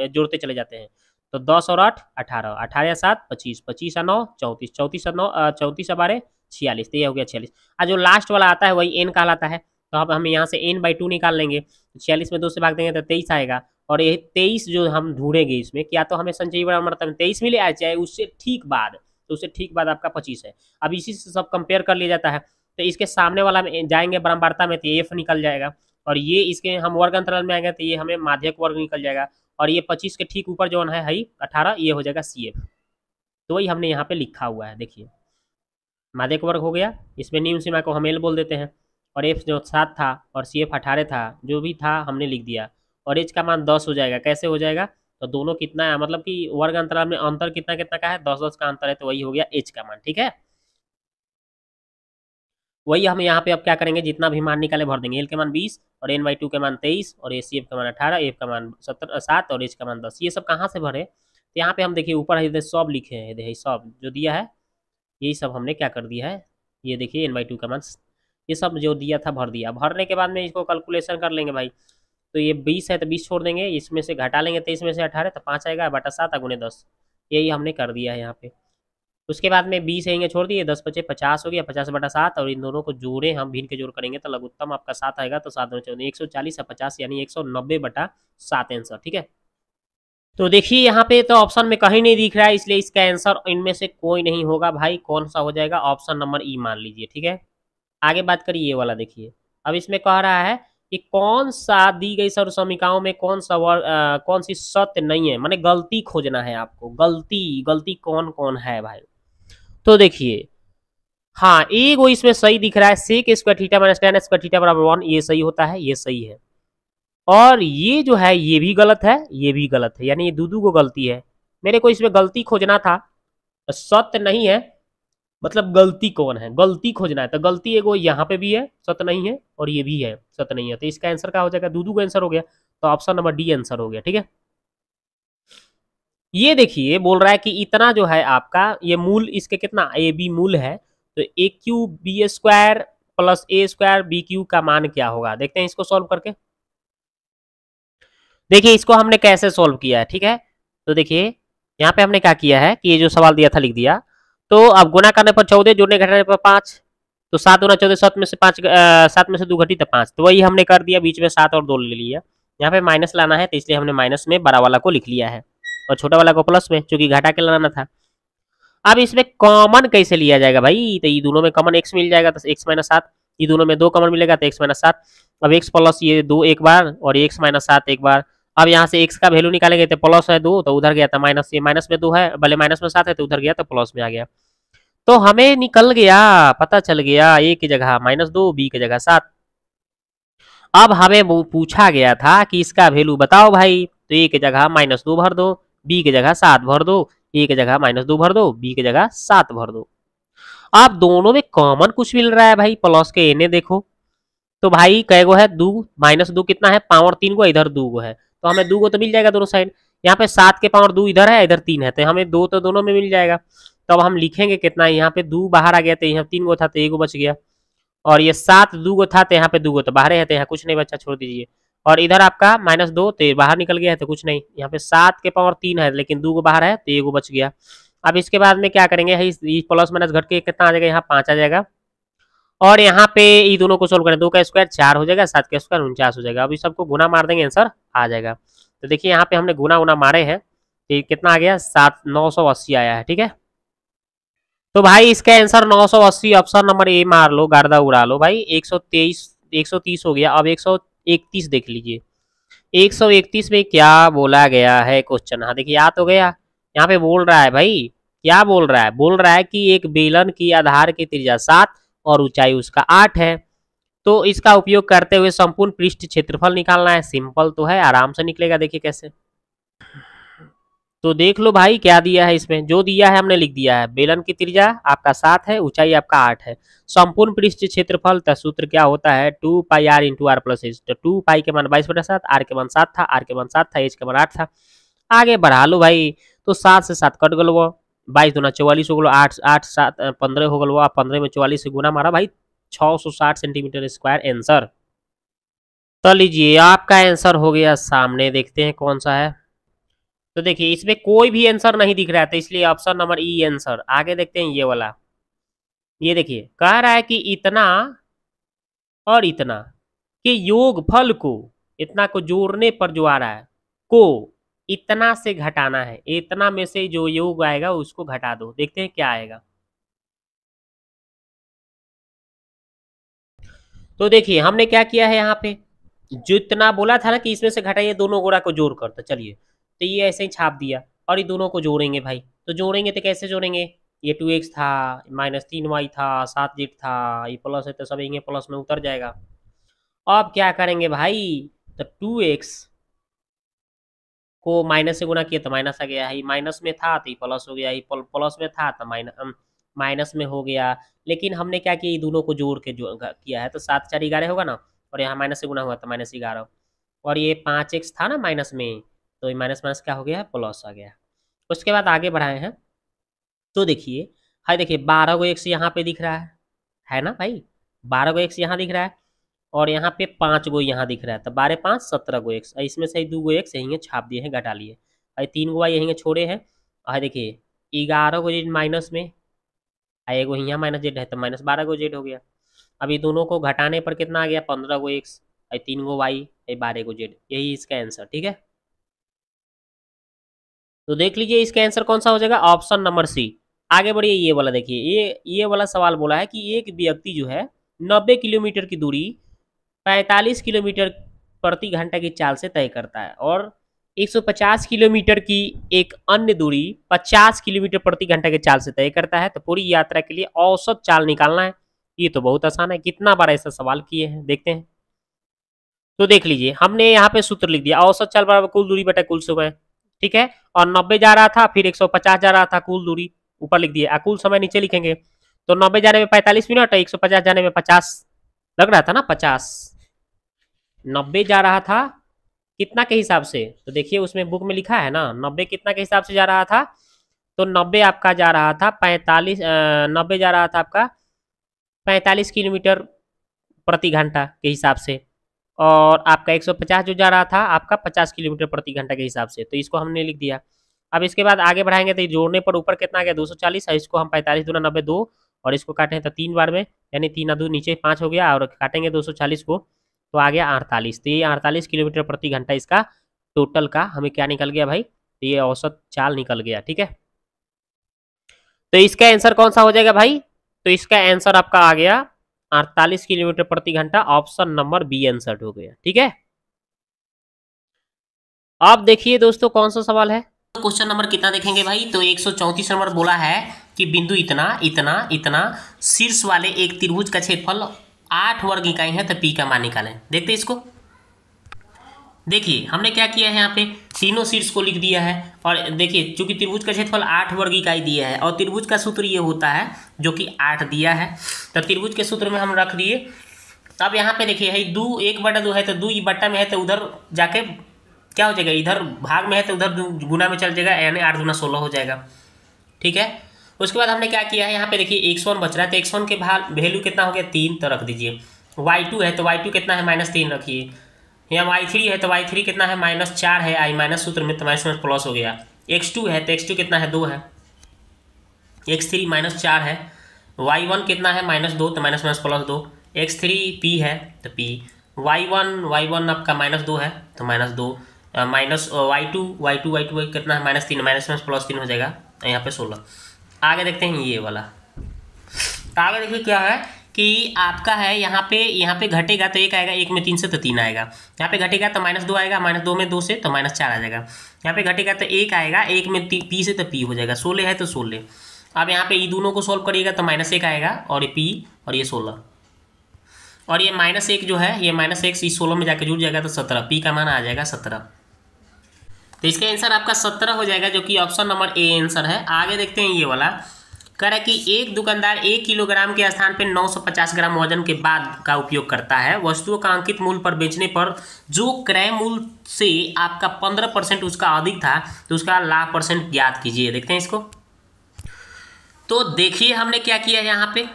जोड़ते चले जाते हैं। तो 10 और 8 18, 18 या 7 25, 25 और 9 34, 34 और 9 34 और 12 46, तो ये हो गया 46। और जो लास्ट वाला आता है वही एन कहलाता है, तो अब हम यहाँ से n/2 निकाल लेंगे, 46 में 2 से भाग देंगे तो 23 आएगा। और ये 23 जो हम ढूंढेंगे इसमें, क्या तो हमें संचयी बारंबारता में 23 मिले, चाहे उससे ठीक बाद, तो उससे ठीक बाद आपका 25 है। अब इसी से सब कंपेयर कर लिया जाता है, तो इसके सामने वाला में जाएंगे बारंबारता में तो ये एफ निकल जाएगा, और ये इसके हम वर्ग अंतराल में आएंगे तो ये हमें माध्यक वर्ग निकल जाएगा, और ये 25 के ठीक ऊपर जो है 18, ये हो जाएगा सी एफ। तो वही हमने यहाँ पे लिखा हुआ है, देखिए माध्यक वर्ग हो गया, इसमें निम्न सीमा को हम एल बोल देते हैं, और एफ जो 7 था और सी एफ 18 था, जो भी था हमने लिख दिया, और एच का मान 10 हो जाएगा। कैसे हो जाएगा, तो दोनों कितना है, मतलब कि वर्ग अंतराल में अंतर कितना कितना का है, 10-10 का अंतर है, तो वही हो गया एच का मान। ठीक है, वही हम यहाँ पे अब क्या करेंगे, जितना भी मान निकाले भर देंगे। एल के मान 20 और n/2 के मान 23 और ए सी एफ का मान 18, एफ का मान 7 और एच का मान 10। ये सब कहाँ से भरे, तो यहाँ पे हम देखिए ऊपर है सब लिखे हैं, देखिए सब जो दिया है यही सब हमने क्या कर दिया है, ये देखिए n/2 का मान, ये सब जो दिया था भर दिया। भरने के बाद में इसको कैलकुलेशन कर लेंगे भाई, तो ये 20 है तो 20 छोड़ देंगे, इसमें से घटा लेंगे 23 में से 18, तो 5 आएगा बटा 7 गुणे 10, यही हमने कर दिया है यहाँ पे। उसके बाद में 20 आएंगे छोड़ दिए, 10 बचे 50 हो गया, 50 बटा 7, और इन दोनों को जोड़े हम भिन्न के जोड़ करेंगे तो लघुत्तम आपका 7 आएगा, तो 7 14 140 और 50 यानी 190 बटा 7 आंसर। ठीक है, तो देखिए यहाँ पे तो ऑप्शन में कहीं नहीं दिख रहा है, इसलिए इसका आंसर इनमें से कोई नहीं होगा भाई। कौन सा हो जाएगा, ऑप्शन नंबर ई मान लीजिए। ठीक है, आगे बात करिए ये वाला देखिए, अब इसमें कह रहा है कि कौन सा दी गई सर्वसमीकाओं में कौन सा कौन सी सत्य नहीं है, माने गलती खोजना है आपको, गलती कौन कौन है भाई। तो देखिए हाँ, एक वो इसमें सही दिख रहा है, sec square theta minus tan square theta बराबर 1, ये सही होता है, ये सही है। और ये जो है ये भी गलत है, ये भी गलत है, यानी ये दूदू को गलती है। मेरे को इसमें गलती खोजना था, सत्य नहीं है, मतलब गलती कौन है, गलती खोजना है, तो गलती एगो यहाँ पे भी है सत्य नहीं है, और ये भी है सत्य नहीं है, तो इसका आंसर क्या हो जाएगा, दूदू का आंसर हो गया, तो ऑप्शन नंबर डी आंसर हो गया। ठीक है, ये देखिए बोल रहा है कि इतना जो है आपका ये मूल इसके कितना ए बी मूल है, तो ए क्यू बी स्क्वायर प्लस ए स्क्वायर बी क्यू का मान क्या होगा, देखते हैं इसको सॉल्व करके। देखिए इसको हमने कैसे सॉल्व किया है। ठीक है, तो देखिए यहाँ पे हमने क्या किया है कि ये जो सवाल दिया था लिख दिया, तो अब गुना करने पर 14, जोड़ने घटाने पर 5, तो 7 गुना 14, 7 में से 5 7 में से 2 घटी तो 5, तो वही हमने कर दिया, बीच में 7 और 2 ले लिया। यहाँ पे माइनस लाना है तो इसलिए हमने माइनस में बड़ा वाला को लिख लिया है और छोटा वाला को प्लस में, चूंकि घटा के लाना था। अब इसमें कॉमन कैसे लिया जाएगा भाई, तो ये दोनों में कॉमन x मिल जाएगा तो x माइनस 7, ये दोनों में 2 कॉमन मिलेगा तो x माइनस 7। अब x प्लस ये 2 एक बार और x माइनस 7 एक बार। अब यहाँ से x का वैल्यू निकालेंगे तो प्लस है 2 तो उधर गया था माइनस, ये माइनस में 2 है, भले माइनस में 7 है तो उधर गया तो प्लस में आ गया, तो हमें निकल गया, पता चल गया a की जगह -2, b की जगह 7। अब हमें पूछा गया था कि इसका वैल्यू बताओ भाई, तो a की जगह -2 भर दो, b की जगह 7 भर दो, a की जगह -2 भर दो, b की जगह 7 भर दो। अब दोनों में कॉमन कुछ मिल रहा है भाई, प्लस के एने देखो, तो भाई कैगो है 2, -2 कितना है, पावर 3 को, इधर 2 है, तो हमें 2 तो मिल जाएगा दोनों साइड। यहाँ पे 7 के पावर 2 इधर है, इधर 3 है, तो हमें 2 तो दोनों में मिल जाएगा। तो अब हम लिखेंगे कितना है, यहाँ पे 2 बाहर आ गया तो यहाँ 3 था तो 1 बच गया, और ये 7 2 था तो यहाँ पे 2 तो बाहर है, तो यहाँ कुछ नहीं बचा, छोड़ दीजिए। और इधर आपका -2 तो बाहर निकल गया है तो कुछ नहीं, यहाँ पे 7 के पावर 3 है लेकिन 2 बाहर है तो 1 बच गया। अब इसके बाद में क्या करेंगे, प्लस माइनस घट के कितना आ जाएगा, यहाँ 5 आ जाएगा, और यहाँ पे ये दोनों को सोल्व करें, 2 का स्क्वायर 4 हो जाएगा, 7 का स्क्वायर 49 हो जाएगा। अब इस सबको गुना मार देंगे, आंसर आ जाएगा। तो देखिए यहाँ पे हमने गुना मारे हैं, तो कितना आ गया, 980 आया है। ठीक है, तो भाई इसका आंसर 980, ऑप्शन नंबर ए मार लो, गर्दा उड़ा लो भाई। 130 हो गया। अब 131 देख लीजिए, 131 में क्या बोला गया है क्वेश्चन, हाँ देखिए याद हो गया। यहाँ पे बोल रहा है भाई, क्या बोल रहा है, बोल रहा है कि एक बेलन की आधार की त्रिज्या 7 और ऊंचाई उसका 8 है। तो इसका उपयोग करते हुए संपूर्ण पृष्ठ क्षेत्रफल निकालना है। सिंपल तो है, आराम से निकलेगा, देखिए कैसे। तो देख लो भाई क्या दिया है, इसमें जो दिया है हमने लिख दिया है। बेलन की त्रिज्या आपका 7 है, ऊंचाई आपका 8 है। संपूर्ण पृष्ठ क्षेत्रफल का सूत्र क्या होता है, 2 pi r into r plus h. तो 2 पाई के मान 22/7, आर के मान 7 था, आर के मान 7 था, एच के मान 8 था। आगे बढ़ा लो भाई, तो 7 से 7 कट गलो, 22 दूना 44 हो गलो, 8 8 7 15 हो गलो, 15 में 44 से गुना मारा भाई, 660 सेंटीमीटर स्क्वायर आंसर। तो लीजिए आपका आंसर हो गया सामने, देखते हैं कौन सा है। तो देखिए इसमें कोई भी आंसर नहीं दिख रहा था, इसलिए ऑप्शन नंबर ई आंसर। आगे देखते हैं ये वाला। ये देखिए कह रहा है कि इतना और इतना के योगफल को, इतना को जोड़ने पर जो आ रहा है को इतना से घटाना है। इतना में से जो योग आएगा उसको घटा दो, देखते हैं क्या आएगा। तो देखिए हमने क्या किया है यहाँ पे, जो इतना बोला था ना कि इसमें से घटाइए दोनों गोला को जोड़ कर, तो चलिए तो ये ऐसे ही छाप दिया और ये दोनों को जोड़ेंगे भाई। तो जोड़ेंगे तो कैसे जोड़ेंगे, ये 2x था, -3y था, 7z था, ये प्लस है तो सब यहीं प्लस में उतर जाएगा। अब क्या करेंगे भाई, तो 2x को माइनस से गुना किया तो माइनस आ गया, ये माइनस में था तो ये प्लस हो गया, ये प्लस में था तो माइनस में हो गया। लेकिन हमने क्या किया, ये दोनों को जोड़ के जो किया है, तो 7 4 11 होगा ना, और यहाँ माइनस से गुना हुआ तो -11, और ये 5x था ना माइनस में, तो ये माइनस माइनस क्या हो गया, प्लस आ गया। उसके बाद आगे बढ़ाए हैं, तो देखिए हाय देखिए 12 गो एक्स यहाँ पे दिख रहा है ना भाई, 12 गो एक्स यहाँ दिख रहा है, और यहाँ पे 5 गो यहाँ दिख रहा है, तो 12 5 17 गो एक्स, इसमें से 2 गो एक्स यहीं छाप दिए हैं, घटा लिए, और 3 गो यहीं छोड़े हैं, और देखिए 11 गो जेड माइनस में, एगो यहाँ माइनस जेड है तो -12 गो जेड हो गया। अब ये दोनों को घटाने पर कितना आ गया, 15 go x, 3 go y, 12 go z, यही इसका आंसर। ठीक है, तो देख लीजिए इसका आंसर कौन सा हो जाएगा, ऑप्शन नंबर सी। आगे बढ़िए, ये वाला देखिए, ये वाला सवाल बोला है कि एक व्यक्ति जो है 90 किलोमीटर की दूरी 45 किलोमीटर प्रति घंटा की चाल से तय करता है, और 150 किलोमीटर की एक अन्य दूरी 50 किलोमीटर प्रति घंटा की चाल से तय करता है। तो पूरी यात्रा के लिए औसत चाल निकालना है। ये तो बहुत आसान है, कितना बार ऐसा सवाल किए हैं, देखते हैं। तो देख लीजिए हमने यहाँ पे सूत्र लिख दिया, औसत चाल बराबर कुल दूरी बटा कुल समय। ठीक है, और 90 जा रहा था, फिर 150 जा रहा था, कुल दूरी ऊपर लिख दिया, कुल समय नीचे लिखेंगे। तो 90 जाने में 45 मिनट, 150 जाने में 50 लग रहा था ना, 50 90 जा रहा था कितना के हिसाब से, तो देखिए उसमें बुक में लिखा है ना 90 कितना के हिसाब से जा रहा था। तो 90 आपका जा रहा था 90 जा रहा था आपका 45 किलोमीटर प्रति घंटा के हिसाब से, और आपका 150 जो जा रहा था आपका 50 किलोमीटर प्रति घंटा के हिसाब से, तो इसको हमने लिख दिया। अब इसके बाद आगे बढ़ाएंगे तो जोड़ने पर ऊपर कितना आ गया, 240 है, इसको हम 45 दूना 90 2, और इसको काटें तो 3 बार में, यानी 3 2 नीचे 5 हो गया, और काटेंगे 240 को तो आ गया 48। तो ये 48 किलोमीटर प्रति घंटा इसका टोटल का हमें क्या निकल गया भाई, तो ये औसत चाल निकल गया। ठीक है, तो इसका आंसर कौन सा हो जाएगा भाई, तो इसका आंसर आपका आ गया 48 किलोमीटर प्रति घंटा, ऑप्शन नंबर बी आंसर हो गया। ठीक है, अब देखिए दोस्तों कौन सा सवाल है, क्वेश्चन नंबर कितना देखेंगे भाई, तो 134 नंबर बोला है कि बिंदु इतना इतना इतना शीर्ष वाले एक त्रिभुज का क्षेत्रफल 8 वर्ग इकाई है, तो पी का मान निकालें। देखते इसको, देखिए हमने क्या किया है, यहाँ पे तीनों शीर्ष को लिख दिया है, और देखिए चूंकि त्रिभुज का क्षेत्रफल 8 वर्ग इकाई दिया है, और त्रिभुज का सूत्र ये होता है जो कि 8 दिया है, तो त्रिभुज के सूत्र में हम रख दिए। अब यहाँ पे देखिए है 2 1/2 है, तो 2 बट्टा में है तो उधर जाके क्या हो जाएगा, इधर भाग में है तो उधर गुना में चल जाएगा, यानी 8 दूना 16 हो जाएगा। ठीक है, उसके बाद हमने क्या किया है, यहाँ पे देखिए x1 बच रहा है, तो x1 के वैल्यू कितना हो गया 3, तो रख दीजिए। y2 है तो y2 कितना है -3 रखिए। यहाँ y3 है तो y3 कितना है -4 है, आई माइनस सूत्र में तो माइनस प्लस हो गया। x2 है तो x2 कितना है 2 है, x3 -4 है, y1 कितना है -2 तो माइनस प्लस 2, x3 p है तो p, y1 आपका -2 है तो -2, माइनस y2 कितना है -3, माइनस प्लस 3 हो जाएगा, यहाँ पे 16। आगे देखते हैं ये वाला, तो आगे देखिए क्या है कि आपका है यहाँ पे घटेगा तो 1 आएगा, 1 में 3 से तो 3 आएगा, यहाँ पे घटेगा तो -2 आएगा, -2 में 2 से तो -4 आ जाएगा, यहाँ पे घटेगा तो 1 आएगा, 1 में p से तो p हो जाएगा, 16 है तो 16। अब यहाँ पे ये दोनों को सोल्व करिएगा तो -1 आएगा, और p और ये 16, और ये -1 जो है, ये -1 इस 16 में जाके जुड़ जाएगा तो 17, पी का मान आ जाएगा 17। तो इसका आंसर आपका 17 हो जाएगा, जो कि ऑप्शन नंबर ए आंसर है। आगे देखते हैं ये वाला, कह रहा है कि एक दुकानदार 1 किलोग्राम के स्थान पर 950 ग्राम वजन के बाद का उपयोग करता है। वस्तुओं का अंकित मूल्य पर बेचने पर जो क्रय मूल्य से आपका 15% उसका अधिक था, तो उसका लाभ परसेंट ज्ञात कीजिए। देखते हैं इसको। तो देखिए हमने क्या किया है यहाँ पे,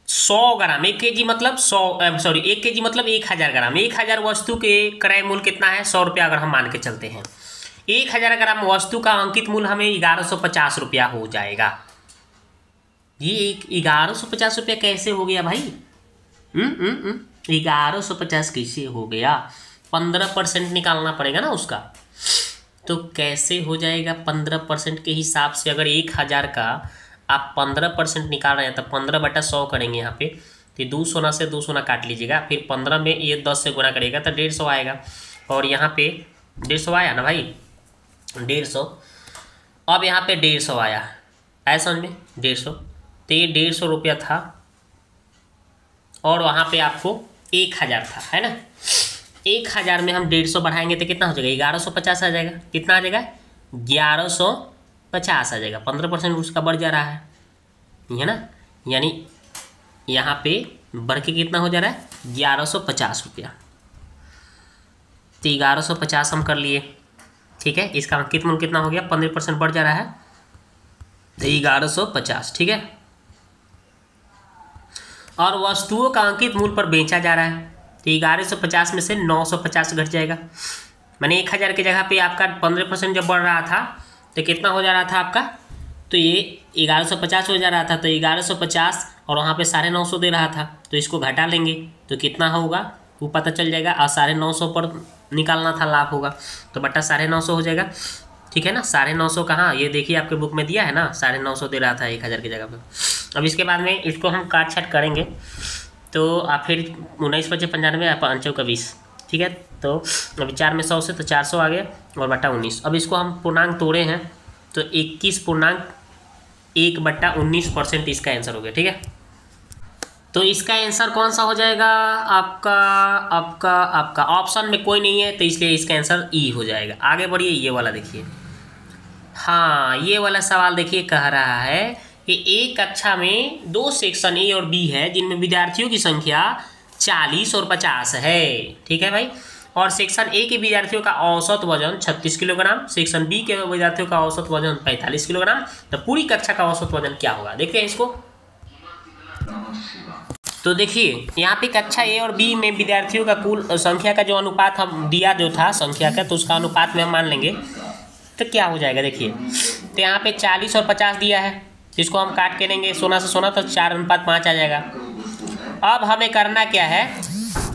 100 ग्राम 1 केजी मतलब 1 केजी मतलब 1000 ग्राम, 1000 वस्तु के क्रय मूल्य कितना है, 100 रुपया अगर हम मान के चलते हैं। 1000 ग्राम वस्तु का अंकित मूल्य हमें 1150 रुपया हो जाएगा। ये 1150 रुपया कैसे हो गया भाई? 1150 कैसे हो गया? 15% निकालना पड़ेगा ना उसका। तो कैसे हो जाएगा 15% के हिसाब से? अगर 1000 का आप 15% निकाल रहे हैं तो 15/100 करेंगे यहाँ पे, तो 2 सोना से 2 सोना काट लीजिएगा, फिर 15 में ये 10 से गुना करेगा तो 150 आएगा, और यहाँ पे 150 आया ना भाई, 150। अब यहाँ पे 150 आया, ऐसा समझ में 150, तो ये 150 रुपया था, और वहाँ पे आपको 1000 था, है ना। 1000 में हम 150 बढ़ाएंगे तो कितना हो जाएगा? 1150 आ जाएगा। कितना आ जाएगा? 1150 आ जाएगा। 15% उसका बढ़ जा रहा है, है ना, यानी यहाँ पे बढ़ के कितना हो जा रहा है? 1150 रुपया। तो 1150 हम कर लिए, ठीक है। इसका अंकित मूल्य कितना हो गया? 15% बढ़ जा रहा है, तो 1150, ठीक है। और वस्तुओं का अंकित मूल्य पर बेचा जा रहा है, तो 1150 में से 950 घट जाएगा। मैंने 1000 की जगह पे आपका 15% जब बढ़ रहा था तो कितना हो जा रहा था आपका? तो ये 1150 हो जा रहा था, तो 1150 और वहाँ पे 950 दे रहा था, तो इसको घटा लेंगे तो कितना होगा वो पता चल जाएगा। और 950 पर निकालना था लाभ होगा, तो बटा 950 हो जाएगा, ठीक है ना। 950 कहाँ, ये देखिए आपके बुक में दिया है ना, 950 दे रहा था 1000 की जगह पर। अब इसके बाद में इसको हम काट छाट करेंगे, तो आप फिर 19 × 5 = 95, 5 × 20, ठीक है। तो अभी 4 में 100 से तो 400 आ गया, और बटा 19। अब इसको हम पूर्णांक तोड़े हैं तो 21.1/19% इसका आंसर हो गया, ठीक है। तो इसका आंसर कौन सा हो जाएगा? आपका आपका आपका ऑप्शन में कोई नहीं है, तो इसलिए इसका आंसर ई हो जाएगा। आगे बढ़िए, ये वाला देखिए। हाँ, ये वाला सवाल देखिए, कह रहा है कि एक कक्षा में 2 सेक्शन ए और बी है, जिनमें विद्यार्थियों की संख्या 40 और 50 है, ठीक है भाई। और सेक्शन ए के विद्यार्थियों का औसत वजन 36 किलोग्राम, सेक्शन बी के विद्यार्थियों का औसत वजन 45 किलोग्राम। तो पूरी कक्षा का औसत वजन क्या होगा? देखते हैं इसको। तो देखिए यहाँ पे कक्षा ए और बी में विद्यार्थियों का कुल संख्या का जो अनुपात हम दिया जो था संख्या का, तो उसका अनुपात में हम मान लेंगे तो क्या हो जाएगा। देखिए तो यहाँ पे 40 और 50 दिया है, तो इसको हम काट के लेंगे सोना से सोना, तो 4:5 आ जाएगा। अब हमें करना क्या है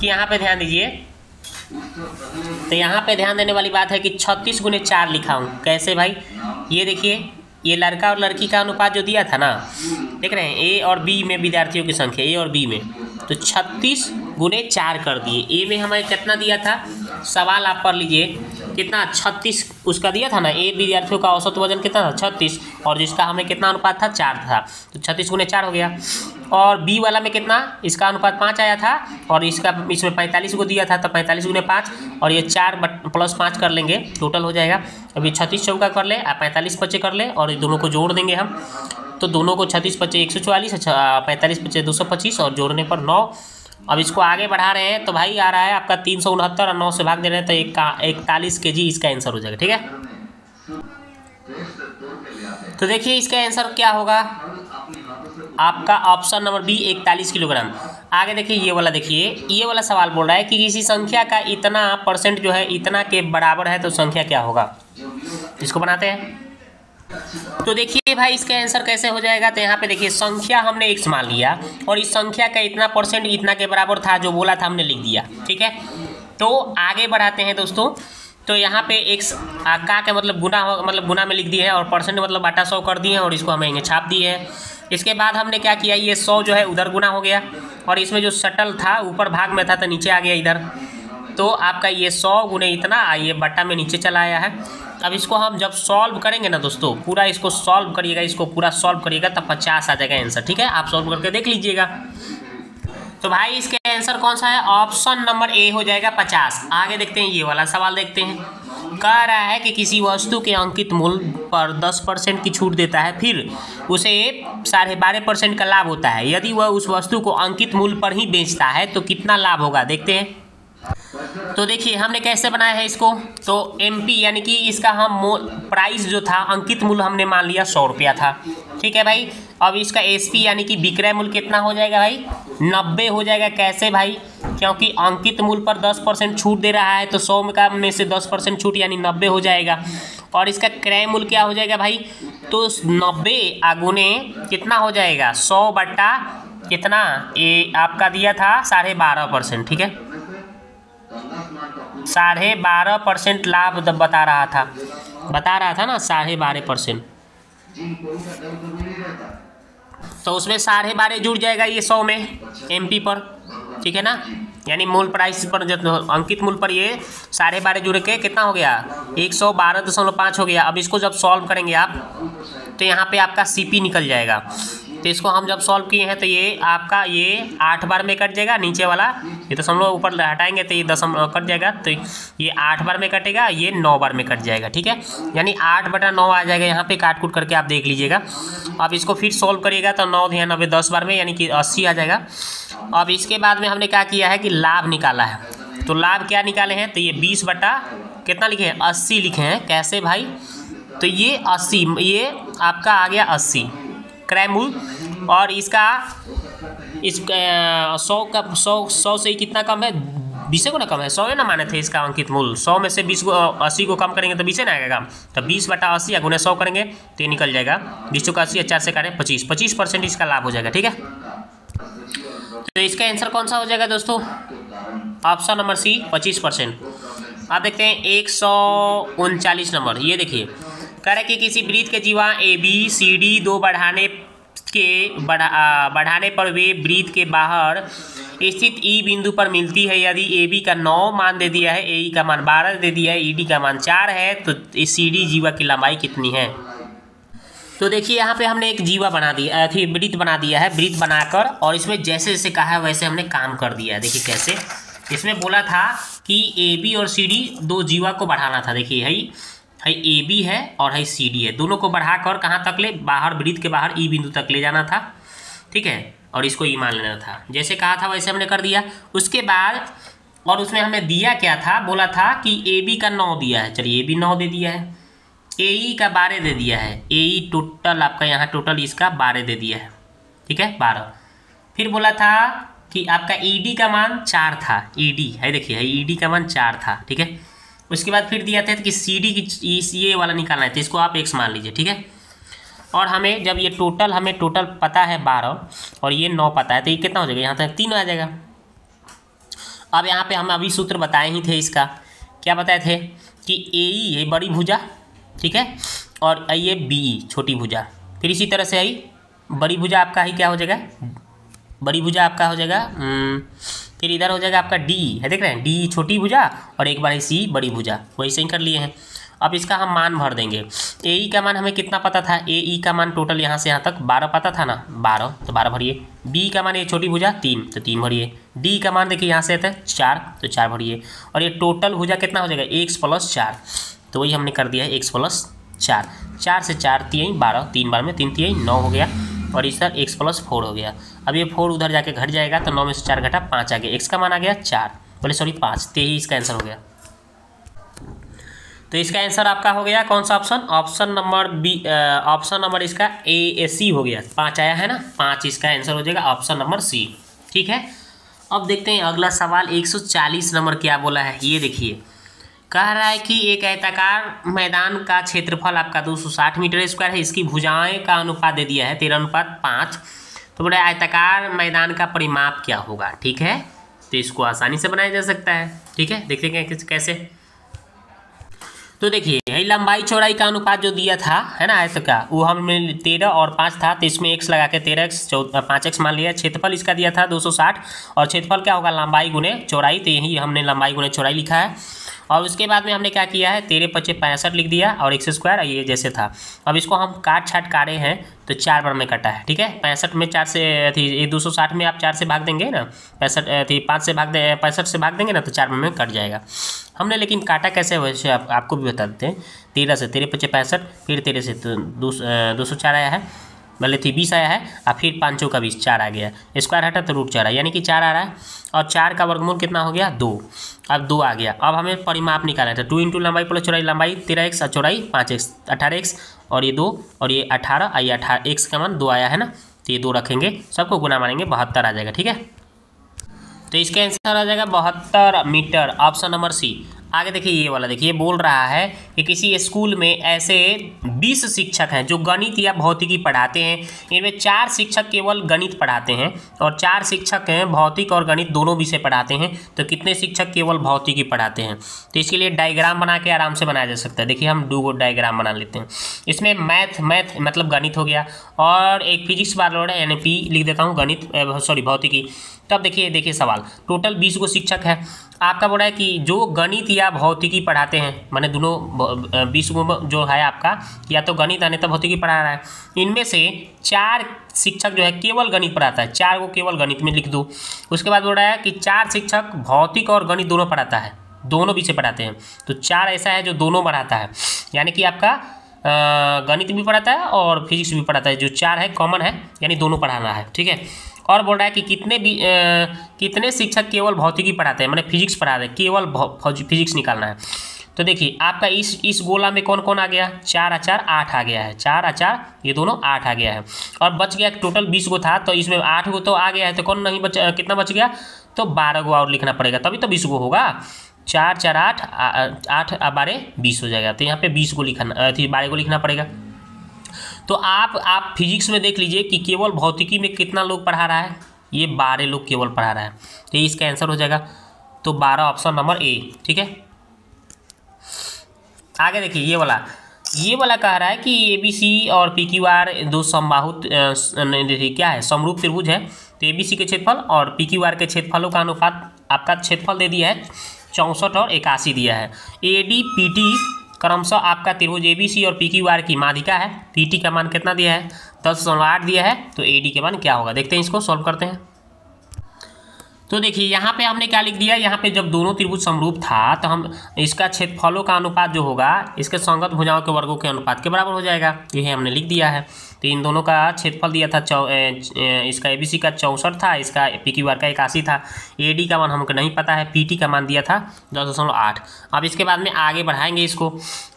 कि यहाँ पे ध्यान दीजिए, तो यहाँ पे ध्यान देने वाली बात है कि 36 × 4 लिखा हूँ। कैसे भाई? ये देखिए, ये लड़का और लड़की का अनुपात जो दिया था ना, देख रहे हैं, ए और बी में विद्यार्थियों की संख्या, ए और बी में, तो 36 × 4 कर दिए। ए में हमें कितना दिया था? सवाल आप पढ़ लीजिए कितना, 36 उसका दिया था ना, ए विद्यार्थियों का औसत वजन कितना था? 36, और जिसका हमें कितना अनुपात था? 4 था, तो 36 × 4 हो गया। और बी वाला में कितना? इसका अनुपात 5 आया था, और इसका इसमें 45 को दिया था, तो 45 × 5, और ये 4 + 5 कर लेंगे, टोटल हो जाएगा। अभी 36 चौका कर ले, 45 बच्चे कर ले, और दोनों को जोड़ देंगे हम, तो दोनों को 36 × 5 = 144, 45 × 5 = 225, और जोड़ने पर 9। अब इसको आगे बढ़ा रहे हैं तो भाई आ रहा है आपका 369, और 9 से भाग दे रहे हैं तो 41 kg इसका आंसर हो जाएगा, ठीक है। तो देखिए इसका आंसर क्या होगा आपका, ऑप्शन नंबर बी 41 किलोग्राम। आगे देखिए ये वाला, देखिए ये वाला सवाल बोल रहा है कि किसी संख्या का इतना % जो है इतना के बराबर है, तो संख्या क्या होगा। इसको बनाते हैं। तो देखिए भाई इसका आंसर कैसे हो जाएगा। तो यहाँ पे देखिए संख्या हमने x मान लिया, और इस संख्या का इतना % इतना के बराबर था, जो बोला था हमने लिख दिया, ठीक है। तो आगे बढ़ाते हैं दोस्तों। तो यहाँ पे x का मतलब गुना, मतलब गुना में लिख दिए है, और % मतलब बटा 100 कर दिए हैं, और इसको हमें छाप दिए है। इसके बाद हमने क्या किया, ये 100 जो है उधर गुना हो गया, और इसमें जो शटल था ऊपर भाग में था तो नीचे आ गया इधर, तो आपका ये 100 गुने इतना ये बट्टा में नीचे चला आया है। अब इसको हम जब सॉल्व करेंगे ना दोस्तों, पूरा इसको सॉल्व करिएगा, इसको पूरा सॉल्व करिएगा तब 50 आ जाएगा आंसर। ठीक है, आप सॉल्व करके देख लीजिएगा। तो भाई इसके आंसर कौन सा है? ऑप्शन नंबर ए हो जाएगा 50। आगे देखते हैं, ये वाला सवाल देखते हैं। कह रहा है कि किसी वस्तु के अंकित मूल्य पर 10% की छूट देता है, फिर उसे 12.5% का लाभ होता है। यदि वह उस वस्तु को अंकित मूल्य पर ही बेचता है तो कितना लाभ होगा, देखते हैं। तो देखिए हमने कैसे बनाया है इसको, तो एमपी यानी कि इसका हम प्राइस जो था, अंकित मूल्य हमने मान लिया 100 रुपया था। ठीक है भाई, अब इसका एसपी यानी कि विक्रय मूल्य कितना हो जाएगा भाई? 90 हो जाएगा। कैसे भाई? क्योंकि अंकित मूल्य पर 10% छूट दे रहा है, तो 100 में से 10% छूट यानी 90 हो जाएगा। और इसका क्रय मूल्य क्या हो जाएगा भाई? तो 90 गुने कितना हो जाएगा? 100 बट्टा कितना, ये आपका दिया था 12.5%। ठीक है, 12.5% लाभ बता रहा था ना, 12.5%। तो उसमें 12.5 जुड़ जाएगा ये 100 में एमपी पर। ठीक है ना, यानी मूल प्राइस पर जब अंकित मूल्य पर ये 12.5 जुड़ के कितना हो गया? 112.5 हो गया। अब इसको जब सॉल्व करेंगे आप तो यहाँ पे आपका सीपी निकल जाएगा। तो इसको हम जब सॉल्व किए हैं तो ये आपका ये 8 बार में कट जाएगा, नीचे वाला ये दशमलव ऊपर हटाएंगे तो ये दशमलव कट जाएगा, तो ये 8 बार में कटेगा, ये 9 बार में कट जाएगा। ठीक है, यानी 8/9 आ जाएगा। यहाँ पे काट कूट करके आप देख लीजिएगा। अब इसको फिर सॉल्व करिएगा तो 9 × 90 10 बार में, यानी कि 80 आ जाएगा। अब इसके बाद में हमने क्या किया है कि लाभ निकाला है। तो लाभ क्या निकाले हैं? तो ये 20 बटा कितना लिखे हैं? 80 लिखे हैं। कैसे भाई? तो ये 80, ये आपका आ गया 80 क्रय मूल्य। और इसका 100 से ही कितना कम है? 20 को ना कम है, 100 ना माने थे इसका अंकित मूल्य। 100 में से 80 को कम करेंगे तो 20 ना आएगा। तो 20/80 या गुने 100 करेंगे तो ये निकल जाएगा 20 का 80, 4 से काटें 25% इसका लाभ हो जाएगा। ठीक है, तो इसका आंसर कौन सा हो जाएगा दोस्तों? Option number C 25%। आप देखते हैं 139 नंबर। ये देखिए कह रहे कि किसी वृत्त के जीवा ABCD 2 बढ़ाने पर वे वृत्त के बाहर स्थित E बिंदु पर मिलती है। यदि AB का 9 मान दे दिया है, AE का मान 12 दे दिया है, ED का मान 4 है, तो CD जीवा की लंबाई कितनी है? तो देखिए यहाँ पे हमने एक जीवा बना दिया, वृत्त बना दिया है। वृत्त बनाकर और इसमें जैसे जैसे कहा है वैसे हमने काम कर दिया है। देखिए कैसे, इसमें बोला था कि AB और CD 2 जीवा को बढ़ाना था। देखिए है AB है और है CD है, दोनों को बढ़ाकर कहाँ तक ले? बाहर, वृत्त के बाहर E बिंदु तक ले जाना था। ठीक है, और इसको E मान लेना था। जैसे कहा था वैसे हमने कर दिया। उसके बाद और उसमें हमने दिया क्या था? बोला था कि AB का 9 दिया है, चलिए AB 9 दे दिया है। AE का 12 दे दिया है, AE टोटल आपका यहाँ टोटल इसका 12 दे दिया है। ठीक है, 12। फिर बोला था कि आपका ED का मान 4 था, ED है, देखिए है ED का मान 4 था। ठीक है, उसके बाद फिर दिया था कि CD की ये वाला निकालना है, तो इसको आप x मान लीजिए। ठीक है, और हमें जब ये हमें टोटल पता है 12 और ये 9 पता है, तो ये कितना हो जाएगा? यहाँ तक 3 आ जाएगा। अब यहाँ पे हम अभी सूत्र बताए ही थे इसका, क्या बताए थे कि AE है बड़ी भुजा, ठीक है, और ये BE छोटी भुजा। फिर इसी तरह से आई बड़ी भुजा आपका ही क्या हो जाएगा? बड़ी भुजा आपका हो जाएगा, फिर इधर हो जाएगा आपका DE है, देख रहे हैं DE छोटी भुजा और एक बार C बड़ी भुजा, वैसे ही कर लिए हैं। अब इसका हम मान भर देंगे। AE का मान हमें कितना पता था? AE का मान टोटल यहाँ से यहाँ तक 12 पता था ना, 12, तो 12 भरिए। B का मान ये छोटी भुजा 3, तो 3 भरिए। D का मान देखिए यहाँ से आता है 4, तो 4 भरिए। और ये टोटल भुजा कितना हो जाएगा? x + 4, तो वही हमने कर दिया है x + 4। 4 से 4 3 12, 3 बार में 3 3 9 हो गया, और इस तरह x + 4 हो गया। अब ये 4 उधर जाके घट जाएगा, तो 9 में से 4 घटा 5 आ गया। x का मान आ गया 4, बोले सॉरी 5, तो यही इसका आंसर हो गया। तो इसका आंसर आपका हो गया कौन सा option? Option number B, option number इसका AC हो गया। 5 आया है ना, 5 इसका आंसर हो जाएगा ऑप्शन नंबर C। ठीक है, अब देखते हैं अगला सवाल 140 नंबर क्या बोला है। ये देखिए कह रहा है कि एक आयताकार मैदान का क्षेत्रफल आपका 260 मीटर स्क्वायर है। इसकी भुजाएं का अनुपात दे दिया है 13:5। तो बोले आयताकार मैदान का परिमाप क्या होगा? ठीक है, तो इसको आसानी से बनाया जा सकता है। ठीक है, देखते हैं कैसे। तो देखिए लंबाई चौड़ाई का अनुपात जो दिया था है ना आयत का, वो हमने 13 और 5 था, तो इसमें x लगा के 13x 5x मान लिया। क्षेत्रफल इसका दिया था 260 और क्षेत्रफल क्या होगा लंबाई गुने चौड़ाई, तो यही हमने लंबाई गुने चौड़ाई लिखा है। और उसके बाद में हमने क्या किया है 13 × 5 = 65 लिख दिया और x स्क्वायर ये जैसे था। अब इसको हम काट छाट काटे हैं तो 4 बार में कटा है, ठीक है। 65 में 4 से थी, ये 260 में आप 4 से भाग देंगे ना, 65 थी 5 से भाग दे 65 से भाग देंगे ना तो 4 बार में कट जाएगा। हमने लेकिन काटा कैसे वैसे आपको भी बता देते हैं। 13 से 13 × 5 = 65, फिर 13 से 204 आया है, मतलब थी 20 आया है और फिर 5 × 20 4 आ गया, स्क्वायर हटा तो √4 यानी कि 4 आ रहा है। और 4 का वर्गमूल कितना हो गया 2, अब 2 आ गया। अब हमें परिमाप निकालना है, तो 2 × लंबाई प्लस चौड़ाई, लंबाई 13x और चौड़ाई 5x 18x और ये 2 और ये 18 और ये 18 x का मान 2 आया है ना, तो ये 2 रखेंगे, सबको गुना मारेंगे 72 आ जाएगा, ठीक है। तो इसका आंसर आ जाएगा 72 मीटर, ऑप्शन नंबर सी। आगे देखिए ये वाला, देखिए बोल रहा है कि किसी स्कूल में ऐसे 20 शिक्षक हैं जो गणित या भौतिकी पढ़ाते हैं। इनमें 4 शिक्षक केवल गणित पढ़ाते हैं और 4 शिक्षक हैं भौतिक और गणित दोनों विषय पढ़ाते हैं, तो कितने शिक्षक केवल भौतिकी पढ़ाते हैं। तो इसके लिए डायग्राम बना के आराम से बनाया जा सकता है। देखिए हम 2 डायग्राम बना लेते हैं। इसमें मैथ मतलब गणित हो गया और एक फिजिक्स वाला है, यानी पी लिख देता हूँ गणित भौतिकी। तब देखिए सवाल, टोटल 20 गो शिक्षक है। आपका बोला है कि जो गणित या भौतिकी पढ़ाते हैं, माने दोनों 20 गो जो है आपका, या तो गणित या तो भौतिकी पढ़ा रहा है। इनमें से 4 शिक्षक जो है केवल गणित पढ़ाता है, 4 को केवल गणित में लिख दो। उसके बाद बोल रहा है कि 4 शिक्षक भौतिक और गणित दोनों पढ़ाता है, दोनों विषय पढ़ाते हैं। तो 4 ऐसा है जो दोनों पढ़ाता है, यानी कि आपका गणित भी पढ़ाता है और फिजिक्स भी पढ़ाता है। जो 4 है कॉमन है, यानी दोनों पढ़ाना है, ठीक है। और बोल रहा है कि कितने शिक्षक केवल भौतिकी पढ़ाते हैं, मतलब फिजिक्स पढ़ाते हैं, केवल फिजिक्स निकालना है। तो देखिए आपका इस गोला में कौन कौन आ गया, 4 और 4 8 आ गया है, 4 और 4 ये दोनों 8 आ गया है। और बच गया टोटल 20 गो था, तो इसमें 8 गो तो आ गया है, तो कौन नहीं बचा, कितना बच गया, तो 12 गो और लिखना पड़ेगा, तभी तो 20 गो होगा। 4 4 8 8 12 20 हो जाएगा, तो यहाँ पे 20 गो लिखना 12 गो लिखना पड़ेगा। तो आप फिजिक्स में देख लीजिए कि केवल भौतिकी में कितना लोग पढ़ा रहा है, ये 12 लोग केवल पढ़ा रहा है, तो इसका आंसर हो जाएगा तो 12, ऑप्शन नंबर ए, ठीक है। आगे देखिए ये वाला कह रहा है कि ABC और PQR 2 समबाहु क्या है, समरूप त्रिभुज है। तो ABC के क्षेत्रफल और PQR के क्षेत्रफलों का अनुपात आपका क्षेत्रफल दे दिया है 64 और 81 दिया है। ADPT क्रमशः आपका त्रिभुज ABC और PQR की माध्यिका है। PT का मान कितना दिया है 10.8 दिया है, तो AD के मान क्या होगा देखते हैं, इसको सॉल्व करते हैं। तो देखिए यहाँ पे हमने क्या लिख दिया, यहाँ पे जब दोनों त्रिभुज समरूप था तो हम इसका क्षेत्रफलों का अनुपात जो होगा इसके संगत भुजाओं के वर्गों के अनुपात के बराबर हो जाएगा, यही हमने लिख दिया है। तो इन दोनों का क्षेत्रफल दिया था इसका ABC का 64 था, इसका PQR का 81 था। AD का मान हमको नहीं पता है, PT का मान दिया था 10.8। अब इसके बाद में आगे बढ़ाएंगे इसको,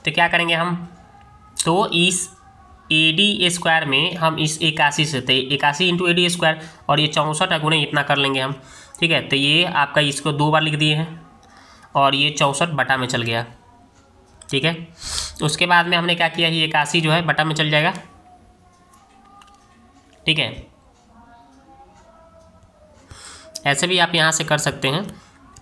तो क्या करेंगे हम, तो इस AD स्क्वायर में हम इस 81 से 81 × AD स्क्वायर और ये 64 गुणे इतना कर लेंगे हम, ठीक है। तो ये आपका इसको 2 बार लिख दिए हैं और ये 64 बटा में चल गया, ठीक है। उसके बाद में हमने क्या किया, ये 81 जो है बटा में चल जाएगा, ठीक है। ऐसे भी आप यहाँ से कर सकते हैं,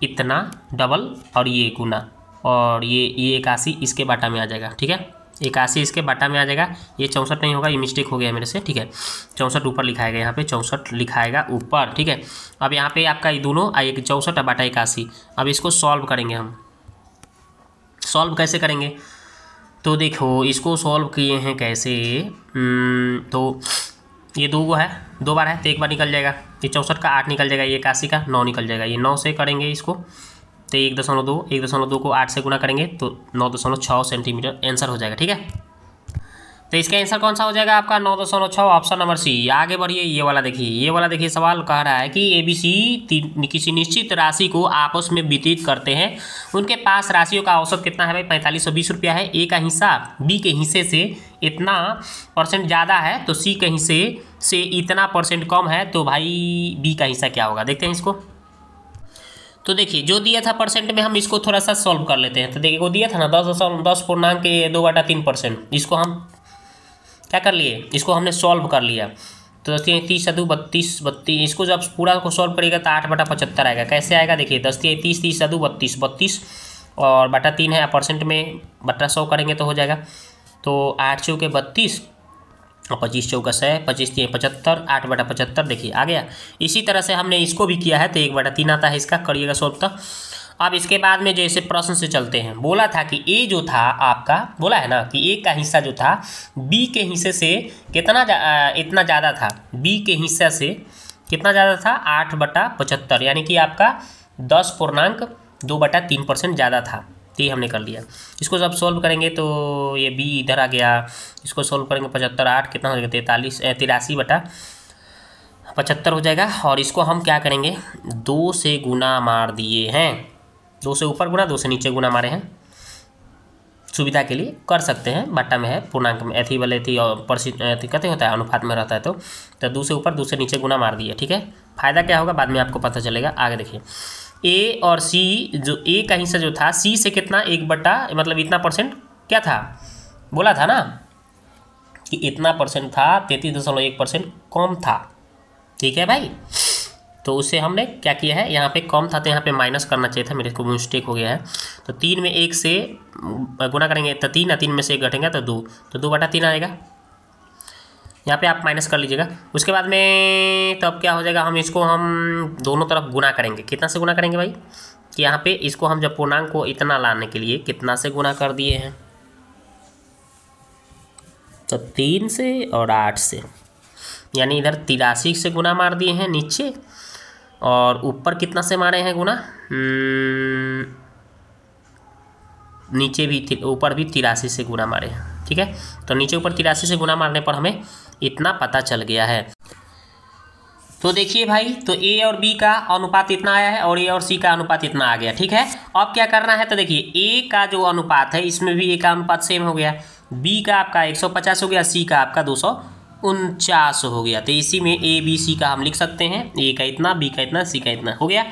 इतना डबल और ये गुना और ये 81 इसके बटा में आ जाएगा, ठीक है। 81 इसके बटा में आ जाएगा, ये 64 नहीं होगा, ये मिस्टेक हो गया मेरे से, ठीक है। 64 ऊपर लिखाएगा, यहाँ पे 64 लिखाएगा ऊपर, ठीक है। अब यहाँ पे आपका ये दोनों 64 बटा 81, अब इसको सॉल्व करेंगे हम। सॉल्व कैसे करेंगे, तो देखो इसको सॉल्व किए हैं कैसे, तो ये 2 है, 2 बार है तो 1 बार निकल जाएगा, ये 64 का 8 निकल जाएगा, ये 81 का 9 निकल जाएगा। ये 9 से करेंगे इसको, तो 1.2 को 8 से गुना करेंगे तो 9.6 सेंटीमीटर आंसर हो जाएगा, ठीक है। तो इसका आंसर कौन सा हो जाएगा आपका 9.6, ऑप्शन नंबर सी। आगे बढ़िए, ये वाला देखिए सवाल कह रहा है कि ABC किसी निश्चित राशि को आपस में वितरित करते हैं, उनके पास राशियों का औसत कितना है भाई 4520 रुपया है। A का हिस्सा B के हिस्से से इतना % ज़्यादा है, तो C के हिस्से से इतना % कम है, तो भाई B का हिस्सा क्या होगा देखते हैं इसको। तो देखिए जो दिया था परसेंट में, हम इसको थोड़ा सा सॉल्व कर लेते हैं। तो देखिए वो दिया था ना 10.2/3%, इसको हम क्या कर लिए, इसको हमने सॉल्व कर लिया। तो 30 × 32, इसको जब पूरा को सॉल्व करेगा तो 8/75 आएगा। कैसे आएगा देखिए, 10 × 30 = 32, और बटा 3 है, परसेंट में बटा 100 करेंगे तो हो जाएगा। तो 8 चौके 32 और 25 चौका 100, 25 3 75, 8/75 देखिए आ गया। इसी तरह से हमने इसको भी किया है तो 1/3 आता है इसका, करिएगा सॉल्व तक। अब इसके बाद में जैसे प्रश्न से चलते हैं, बोला था कि ए जो था आपका, बोला है ना कि ए का हिस्सा जो था बी के हिस्से से कितना इतना ज़्यादा था, बी के हिस्से से कितना ज़्यादा था 8/75, यानी कि आपका 10.2/3% ज़्यादा था। तो ये हमने कर लिया। इसको जब सॉल्व करेंगे तो ये बी इधर आ गया, इसको सॉल्व करेंगे 75 8 कितना हो जाएगा 83/75 हो जाएगा। और इसको हम क्या करेंगे 2 से गुना मार दिए हैं, 2 से ऊपर गुना 2 से नीचे गुना मारे हैं, सुविधा के लिए कर सकते हैं, बट्टा में है पूर्णांक में एथी वाले थी और कहते होता है अनुपात में रहता है तो 2 से ऊपर 2 से नीचे गुना मार दिए। ठीक है, फायदा क्या होगा बाद में आपको पता चलेगा। आगे देखिए ए और सी, जो ए का हिस्सा जो था सी से कितना 1 मतलब इतना परसेंट क्या था, बोला था ना कि इतना परसेंट था, 33.1% कम था। ठीक है भाई, तो उससे हमने क्या किया है, यहाँ पे कम था तो यहाँ पे माइनस करना चाहिए था, मेरे को मिस्टेक हो गया है। तो 3 में 1 से गुना करेंगे तो 3, 3 में से 1 घटेगा तो 2, तो 2/3 आएगा। यहाँ पे आप माइनस कर लीजिएगा। उसके बाद में तब क्या हो जाएगा, हम इसको हम दोनों तरफ गुना करेंगे। कितना से गुना करेंगे भाई, कि यहाँ पे इसको हम जब पूर्णांक को इतना लाने के लिए कितना से गुना कर दिए हैं, तो 3 से और 8 से, यानी इधर 83 से गुना मार दिए हैं नीचे, और ऊपर कितना से मारे हैं गुना, नीचे भी ऊपर भी 83 से गुना मारे हैं। ठीक है, तो नीचे ऊपर 83 से गुना मारने पर हमें इतना पता चल गया है। तो देखिए भाई, तो ए और बी का अनुपात इतना आया है और ए और सी का अनुपात इतना आ गया। ठीक है, अब क्या करना है, तो देखिए ए का जो अनुपात है इसमें भी ए का अनुपात सेम हो गया, बी का आपका 150 हो गया, सी का आपका 249 हो गया। तो इसी में ए बी सी का हम लिख सकते हैं, ए का इतना, बी का इतना, सी का इतना हो गया।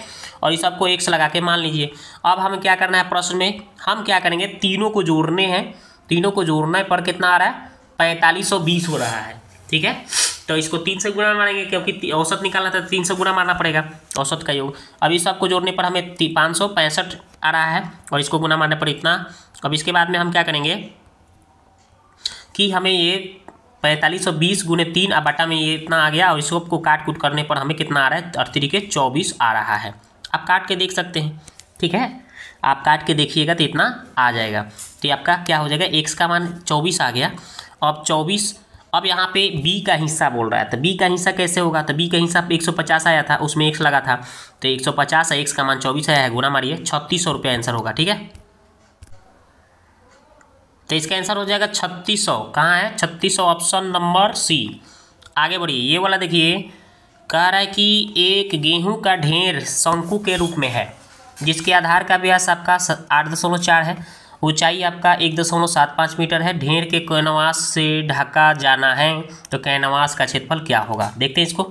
और इस सबको एक्स लगा के मान लीजिए। अब हमें क्या करना है, प्रश्न में हम क्या करेंगे, तीनों को जोड़ने हैं, तीनों को जोड़ने पर कितना आ रहा है 4520 हो रहा है। ठीक है, तो इसको 3 से गुना मारेंगे क्योंकि औसत निकालना था, 3 से गुना मारना पड़ेगा औसत का योग। अब इस सबको जोड़ने पर हमें 565 आ रहा है और इसको गुना मारने पर इतना। अब इसके बाद में हम क्या करेंगे कि हमें ये 4520 गुने 3 अब बटा में ये इतना आ गया, और इस सबको काट कूट करने पर हमें कितना आ रहा है 3 आ रहा है। आप काट के देख सकते हैं। ठीक है, आप काट के देखिएगा तो इतना आ जाएगा। तो आपका क्या हो जाएगा, x का मान 24 आ गया। अब 24, अब यहाँ पे b का हिस्सा बोल रहा है, तो b का हिस्सा कैसे होगा, तो b का हिस्सा 150 आया था, उसमें x लगा था, तो 150 है, x का मान 24 आया है, गुना मारिए 3600 रुपये आंसर होगा। ठीक है, तो इसका आंसर हो जाएगा 3600। कहाँ है 3600, ऑप्शन नंबर सी। आगे बढ़िए, ये वाला देखिए, कह रहा है कि एक गेहूं का ढेर शंकु के रूप में है, जिसके आधार का व्यास आपका 8.4 है, ऊंचाई आपका 1.75 मीटर है, ढेर के कैनवास से ढका जाना है, तो कैनवास का क्षेत्रफल क्या होगा। देखते हैं इसको।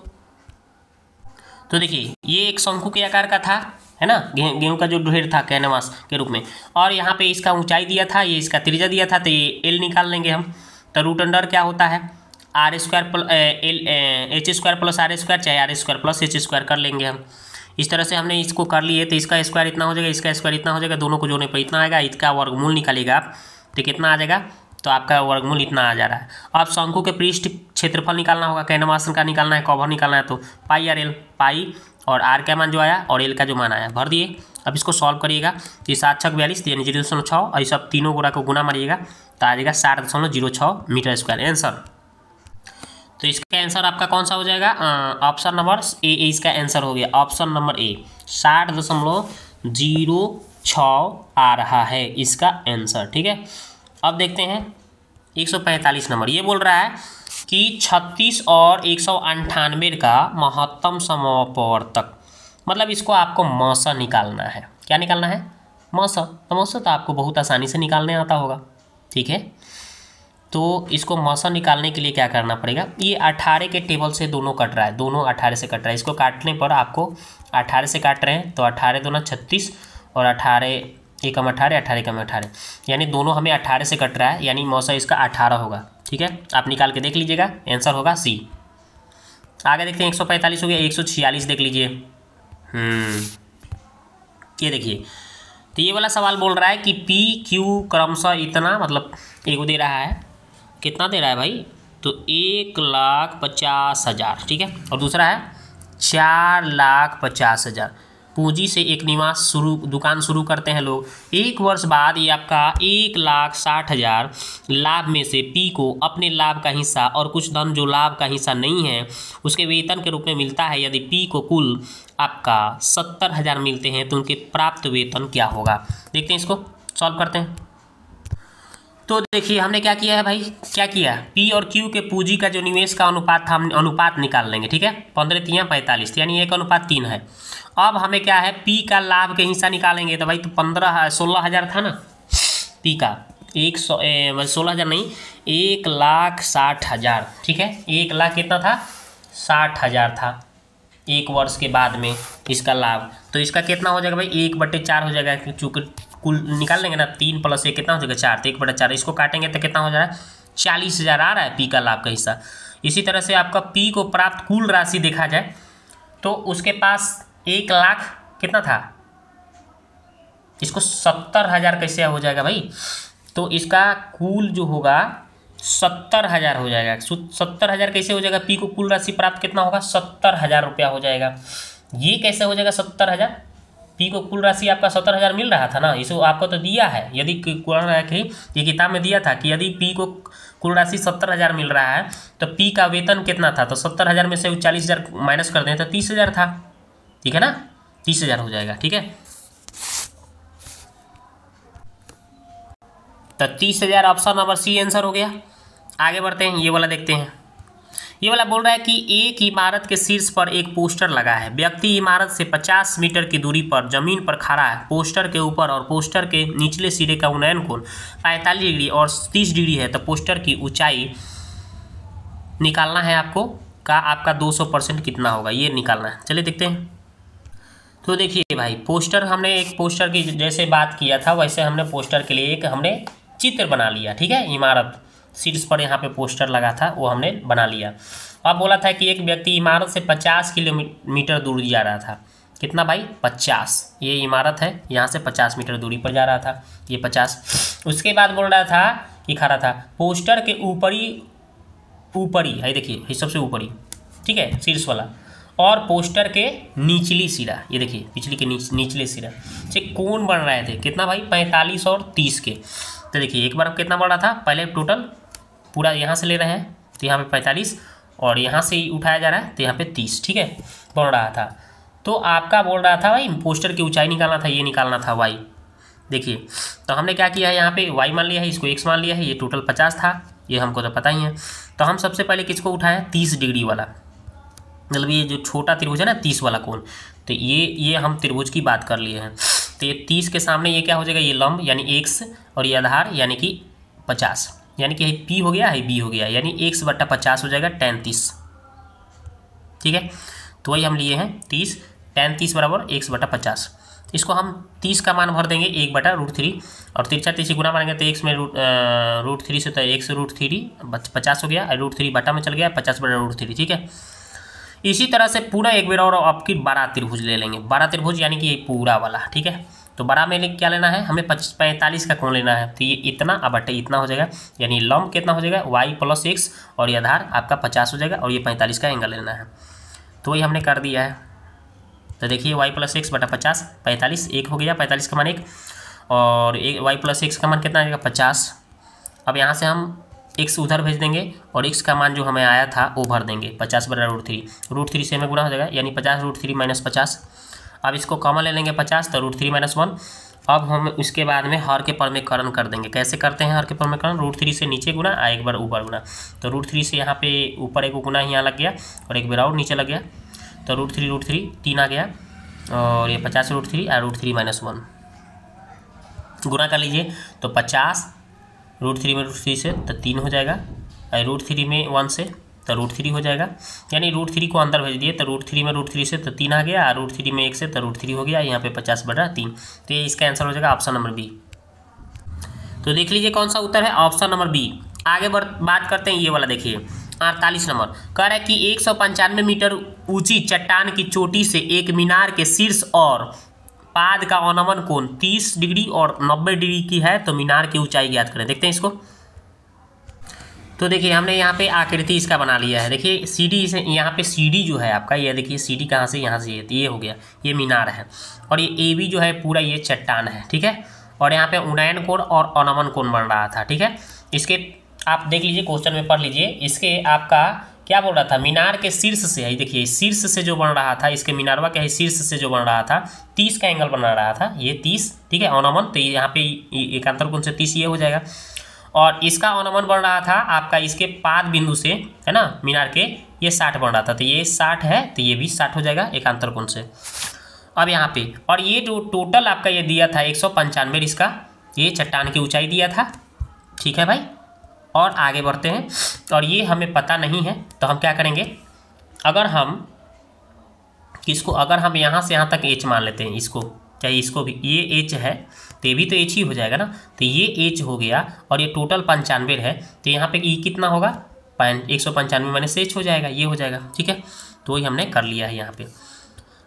तो देखिए ये एक शंकु के आकार का था, है ना, गेहूं का जो ढेर था कैनवास के रूप में, और यहाँ पे इसका ऊंचाई दिया था, ये इसका त्रिज्या दिया था, तो ये एल निकाल लेंगे हम। तो रूट अंडर क्या होता है r square h square plus r square, चाहे r square plus h square कर लेंगे हम। इस तरह से हमने इसको कर लिए, तो इसका स्क्वायर इतना हो जाएगा, इसका स्क्वायर इतना हो जाएगा, दोनों को जोड़ने पर इतना आएगा, इसका वर्गमूल निकालिएगा आप, तो कितना आ जाएगा, तो आपका वर्गमूल इतना आ जा रहा है। अब शंकु के पृष्ठ क्षेत्रफल निकालना होगा, कैनवास का निकालना है, कवर निकालना है, तो पाई आर एल, पाई और आर का मान जो आया और एल का जो मान आया भर दिए। अब इसको सॉल्व करिएगा, तो 7 6 42 यानी 0.6, और ये सब तीनों गुणा को गुना मारिएगा तो आ जाएगा 60.06 मीटर स्क्वायर आंसर। तो इसका आंसर आपका कौन सा हो जाएगा, ऑप्शन नंबर ए, इसका आंसर हो गया ऑप्शन नंबर ए, 60.06 आ रहा है इसका आंसर। ठीक है, अब देखते हैं 145 नंबर, ये बोल रहा है कि 36 और 198 का महत्तम समापवर्तक, मतलब इसको आपको मौसा निकालना है। क्या निकालना है, मौसा। तो मौसा तो आपको बहुत आसानी से निकालने आता होगा। ठीक है, तो इसको मौसा निकालने के लिए क्या करना पड़ेगा, ये 18 के टेबल से दोनों कट रहा है, दोनों 18 से कट रहा है, इसको काटने पर आपको 18 से काट रहे हैं तो 18 दूना 36 और 18 एकम 18, 18 एकम 18, यानी दोनों हमें 18 से कट रहा है, यानी मौसा इसका 18 होगा। ठीक है, आप निकाल के देख लीजिएगा, आंसर होगा सी। आगे देखते हैं 145 हो गया, 146 देख लीजिए। ये देखिए तो ये वाला सवाल बोल रहा है कि पी क्यू क्रमशः इतना, मतलब एक दे रहा है, कितना दे रहा है भाई, तो 1,50,000, ठीक है, और दूसरा है 4,50,000। पूंजी से एक निवास दुकान शुरू करते हैं लोग। 1 वर्ष बाद ये आपका 1,60,000 लाभ में से पी को अपने लाभ का हिस्सा और कुछ धन जो लाभ का हिस्सा नहीं है उसके वेतन के रूप में मिलता है। यदि पी को कुल आपका 70,000 मिलते हैं तो उनके प्राप्त वेतन क्या होगा। देखते हैं, इसको सॉल्व करते हैं। तो देखिए हमने क्या किया है भाई, क्या किया, पी और क्यू के पूंजी का जो निवेश का अनुपात था, हम अनुपात निकाल लेंगे, ठीक है। 15×3=45, यानी 1:3 है। अब हमें क्या है, पी का लाभ के हिस्सा निकालेंगे, तो भाई तो 16,000 था ना पी का, 16,000 नहीं, 1,60,000, ठीक है। 1,00,000 कितना था, 60,000 था 1 वर्ष के बाद में इसका लाभ। तो इसका कितना हो जाएगा भाई, 1/4 हो जाएगा, चूँकि कुल निकाल लेंगे ना, 3 + 1 कितना हो जाएगा, 4, तो 1/4, इसको काटेंगे तो कितना हो जा रहा है, 40,000 आ रहा है पी का लाभ का हिस्सा। इसी तरह से आपका पी को प्राप्त कुल राशि देखा जाए तो उसके पास 1,00,000 कितना था, इसको 70,000 कैसे हो जाएगा भाई, तो इसका कुल जो होगा 70,000 हो जाएगा। 70,000 कैसे हो जाएगा, पी को कुल राशि प्राप्त कितना होगा, 70,000 रुपया हो जाएगा। ये कैसे हो जाएगा 70,000, पी को कुल राशि आपका 70,000 मिल रहा था ना, इसको आपको तो दिया है, यदि ये किताब में दिया था कि यदि पी को कुल राशि 70,000 मिल रहा है तो पी का वेतन कितना था, तो 70,000 में से 40,000 माइनस कर दें तो 30,000 था, ठीक है ना, 30,000 हो जाएगा, ठीक है। तो 30,000 ऑप्शन नंबर सी आंसर हो गया। आगे बढ़ते हैं, ये वाला देखते हैं। ये वाला बोल रहा है कि एक इमारत के शीर्ष पर एक पोस्टर लगा है। व्यक्ति इमारत से 50 मीटर की दूरी पर जमीन पर खड़ा है। पोस्टर के ऊपर और पोस्टर के निचले सिरे का उन्नयन कोण 45 डिग्री और 30 डिग्री है। तो पोस्टर की ऊंचाई निकालना है आपको, का आपका 200% कितना होगा, ये निकालना है। चलिए देखते हैं। तो देखिए भाई, पोस्टर हमने एक पोस्टर की जैसे बात किया था वैसे हमने पोस्टर के लिए एक हमने चित्र बना लिया, ठीक है। इमारत शीर्ष पर यहाँ पे पोस्टर लगा था वो हमने बना लिया। अब बोला था कि एक व्यक्ति इमारत से 50 किलोमीटर दूर जा रहा था। कितना भाई, 50। ये इमारत है, यहाँ से 50 मीटर दूरी पर जा रहा था, ये 50। उसके बाद बोल रहा था कि खड़ा था पोस्टर के ऊपरी है, देखिए सबसे ऊपरी, ठीक है, शीर्ष वाला, और पोस्टर के निचली सिरा, ये देखिए पिछली के निचले सिरा से कोण बन रहे थे। कितना भाई, 45 और 30 के। तो देखिए एक बार कितना बढ़ रहा था, पहले टोटल पूरा यहाँ से ले रहे हैं तो यहाँ पे 45 और यहाँ से ही उठाया जा रहा है तो यहाँ पे 30, ठीक है, बढ़ रहा था। तो आपका बोल रहा था भाई पोस्टर की ऊंचाई निकालना था, ये निकालना था वाई। देखिए तो हमने क्या किया है, यहाँ पे वाई मान लिया है, इसको x मान लिया है, ये टोटल 50 था, ये हमको तो पता ही है। तो हम सबसे पहले किसको उठाएं, 30 डिग्री वाला, मतलब ये जो छोटा त्रिभुज है ना 30 वाला कोण, तो ये हम त्रिभुज की बात कर लिए हैं। तो ये 30 के सामने ये क्या हो जाएगा, ये लंब यानी x और ये आधार यानी कि 50, यानी कि P हो गया है B हो गया, यानी x/50 हो जाएगा tan 30, ठीक है। तो वही हम लिए हैं 30, tan 30 बराबर x/50। इसको हम 30 का मान भर देंगे 1/√3 और तिरछा तिरछी गुना मारेंगे तो x में √3 से, तो x√3 50 हो गया, √3 बटा में चल गया, 50/√3, ठीक है। इसी तरह से पूरा एक बार और आपकी बड़ा त्रिभुज ले लेंगे, बड़ा त्रिभुज यानी कि ये पूरा वाला, ठीक है। तो बड़ा में क्या लेना है हमें, 45 का कोण लेना है, तो ये इतना बटे इतना हो जाएगा, यानी लंब कितना हो जाएगा y + x और ये आधार आपका 50 हो जाएगा और ये 45 का एंगल लेना है। तो वही हमने कर दिया है। तो देखिए y + x बटा 50, 45 1 हो गया, 45 का मान 1 और y + x का मान कितना आ जाएगा 50। अब यहाँ से हम x उधर भेज देंगे और x का मान जो हमें आया था वो भर देंगे, 50/√3, √3 से हमें गुना हो जाएगा, यानी 50√3 - 50। अब इसको कॉमन ले लेंगे 50, तो √3 - 1। अब हम इसके बाद में हर के परमेकरण कर देंगे। कैसे करते हैं हर के परमेकरण, √3 से नीचे गुना, एक बार ऊपर गुना। तो √3 से यहाँ पे ऊपर एक गुना यहाँ लग गया और एक बार और नीचे लग गया, तो √3 3 आ गया और ये 50√3 और √3 - 1 गुना कर लीजिए, तो 50 √3 में √3 से तो 3 हो जाएगा, और √3 में 1 से तो √3 हो जाएगा, यानी √3 को अंदर भेज दिए तो √3 में √3 से तो 3 आ गया, और √3 में 1 से तो √3 हो गया, यहाँ पे 50/3। तो ये इसका आंसर हो जाएगा ऑप्शन नंबर बी। तो देख लीजिए कौन सा उत्तर है, ऑप्शन नंबर बी। आगे बात करते हैं, ये वाला देखिए 48 नंबर, कह रहा है कि 195 मीटर ऊंची चट्टान की चोटी से एक मीनार के शीर्ष और पाद का अवनमन कोण 30 डिग्री और 90 डिग्री की है तो मीनार की ऊंचाई ज्ञात करें। देखते हैं इसको। तो देखिए हमने यहाँ पे आकृति इसका बना लिया है। देखिए सीडी से यहाँ पे सीडी जो है आपका, ये देखिए सीडी कहाँ से, यहाँ से ये हो गया, ये मीनार है। और ये ए बी जो है पूरा ये चट्टान है, ठीक है। और यहाँ पे उन्नयन कोण और अवनमन कोण बन रहा था, ठीक है। इसके आप देख लीजिए, क्वेश्चन में पढ़ लीजिए। इसके आपका क्या बोल रहा था, मीनार के शीर्ष से है, देखिए शीर्ष से जो बन रहा था, इसके मीनारवा के शीर्ष से जो बन रहा था 30 का एंगल बना रहा था, ये 30, ठीक है। अवनमन तो यहाँ पे एकांतर कोण से 30 ये हो जाएगा। और इसका अवनमन बन रहा था आपका इसके पाद बिंदु से, है ना, मीनार के, ये 60 बन रहा था, तो ये 60 है तो ये भी 60 हो जाएगा एकांतर कोण से। अब यहाँ पे और ये जो टोटल आपका ये दिया था 195 इसका, ये चट्टान की ऊंचाई दिया था, ठीक है भाई। और आगे बढ़ते हैं, और ये हमें पता नहीं है तो हम क्या करेंगे, अगर हम किसको, अगर हम यहाँ से यहाँ तक एच मान लेते हैं, इसको चाहे इसको भी, ये एच है तो ये भी तो एच ही हो जाएगा ना, तो ये एच हो गया। और ये टोटल 95 है तो यहाँ पे ई कितना होगा, 195 माइनस से एच हो जाएगा, ये हो जाएगा, ठीक है। तो वही हमने कर लिया है यहाँ पे।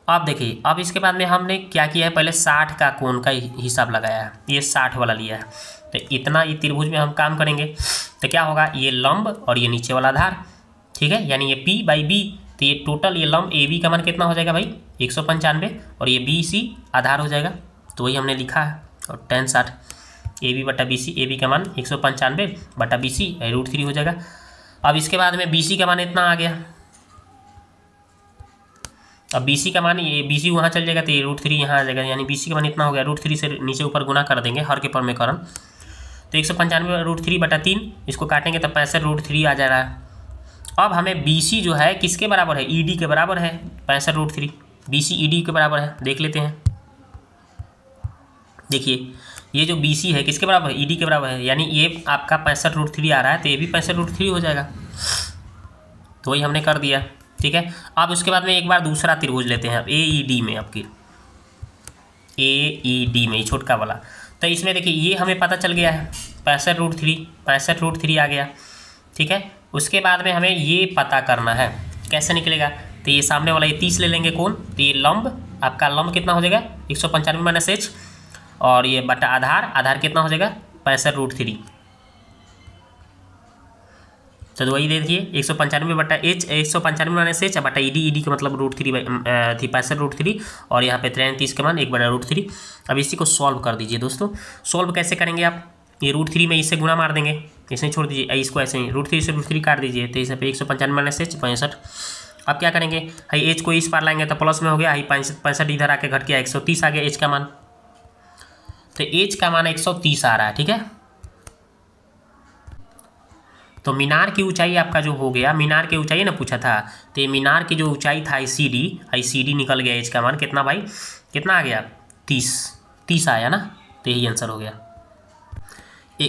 अब देखिए, अब इसके बाद में हमने क्या किया है, पहले 60 का कोण का हिसाब लगाया है, ये 60 वाला लिया है। तो इतना ये त्रिभुज में हम काम करेंगे तो क्या होगा, ये लंब और ये नीचे वाला आधार, ठीक है, यानी ये P बाई बी, तो ये टोटल ये लंब ए बी का मान कितना हो जाएगा भाई 195, और ये बी सी आधार हो जाएगा। तो वही हमने लिखा है। और tan 60 ए बी बटा बी सी, ए बी का मान 195 बटा बी सी √3 हो जाएगा। अब इसके बाद में बी सी का मान इतना आ गया। अब बी सी का मान, ये बी सी वहाँ चल जाएगा तो ये √3 यहाँ आ जाएगा, यानी बी सी का मान इतना हो गया। √3 से नीचे ऊपर गुना कर देंगे हर के परमेकरण, तो 195 √3 बटा 3, इसको काटेंगे तो 65 √3 आ जा रहा है। अब हमें बी सी जो है किसके बराबर है, ई डी के बराबर है, 65 √3, बी सी ई डी के बराबर है, देख लेते हैं। देखिए ये जो बी सी है किसके बराबर है, ई डी के बराबर है, यानी ये आपका 65 √3 आ रहा है तो ये भी 65 √3 हो जाएगा। तो वही हमने कर दिया, ठीक है। अब उसके बाद में एक बार दूसरा त्रिभुज लेते हैं, ए ई डी में, आपकी ए ई डी में छोटका वाला। तो इसमें देखिए ये हमें पता चल गया है 65 √3 आ गया, ठीक है। उसके बाद में हमें ये पता करना है कैसे निकलेगा, तो ये सामने वाला ये 30 ले लेंगे कोण, तो ये लंब, आपका लंब कितना हो जाएगा 195 माइनस एच, और ये बटा आधार कितना हो जाएगा 65 √3। तो वही देखिए 195 बटा एच, 195 माइनस एच बटा ई डी का मतलब √3 थी 65 √3, और यहाँ पे 33 का मान 1 बटा √3। अब इसी को सॉल्व कर दीजिए दोस्तों। सॉल्व कैसे करेंगे आप, ये √3 में इससे गुना मार देंगे, इसे छोड़ दीजिए, इसको ऐसे ही √3 से √3 काट दीजिए, तो इस पे 195 माइनस एच 65। अब क्या करेंगे, हाई एच को इस पार लाएंगे तो प्लस में हो गया, हाई 65 इधर आके घट गया 130 आ गया एच का मान, तो एच का मान 130 आ रहा है, ठीक है। तो मीनार की ऊंचाई आपका जो हो गया, मीनार की ऊंचाई ना पूछा था, तो ये मीनार की जो ऊंचाई था आई सी डी निकल गया, एच का मान कितना भाई, कितना आ गया 30 आया ना, तो यही आंसर हो गया।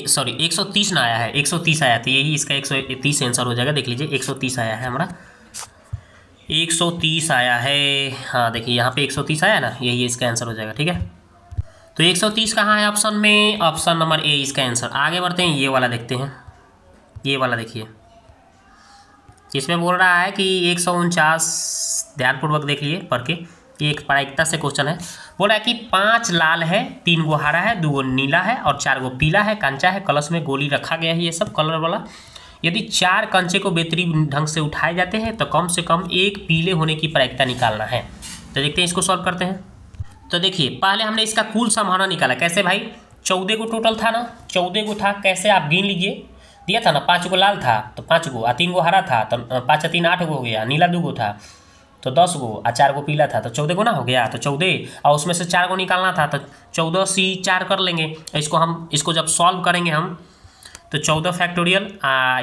सॉरी 130 ना आया है, 130 आया, तो यही इसका 130 आंसर हो जाएगा। देख लीजिए 130 आया है हमारा, 130 आया है, हाँ देखिए यहाँ पे 130 आया ना, यही इसका आंसर हो जाएगा, ठीक है। तो 130 कहाँ है ऑप्शन में, ऑप्शन नंबर ए इसका आंसर। आगे बढ़ते हैं, ये वाला देखते हैं, ये वाला देखिए, इसमें बोल रहा है कि 149, ध्यानपूर्वक देख लिए पढ़ के, ये एक प्रायिकता से क्वेश्चन है। बोल रहा है कि 5 लाल है, 3 गो हरा है, 2 गो नीला है और 4 गो पीला है, कंचा है, कलश में गोली रखा गया है, ये सब कलर वाला। यदि 4 कंचे को बेहतरीन ढंग से उठाए जाते हैं तो कम से कम 1 पीले होने की प्रायिकता निकालना है। तो देखते हैं, इसको सॉल्व करते हैं। तो देखिए पहले हमने इसका कुल संभावना निकाला, कैसे भाई, 14 गो टोटल था ना, 14 गो था, कैसे आप गिन लीजिए, दिया था ना 5 गो लाल था तो 5 गो, 3 गो हरा था तो 5 3 8 गो हो गया, नीला 2 गो था तो 10 गो, और 4 गो पीला था तो 14 गो ना हो गया। तो 14, और उसमें से 4 गो निकालना था तो 14 सी 4 कर लेंगे। इसको जब सॉल्व करेंगे हम तो 14 फैक्टोरियल,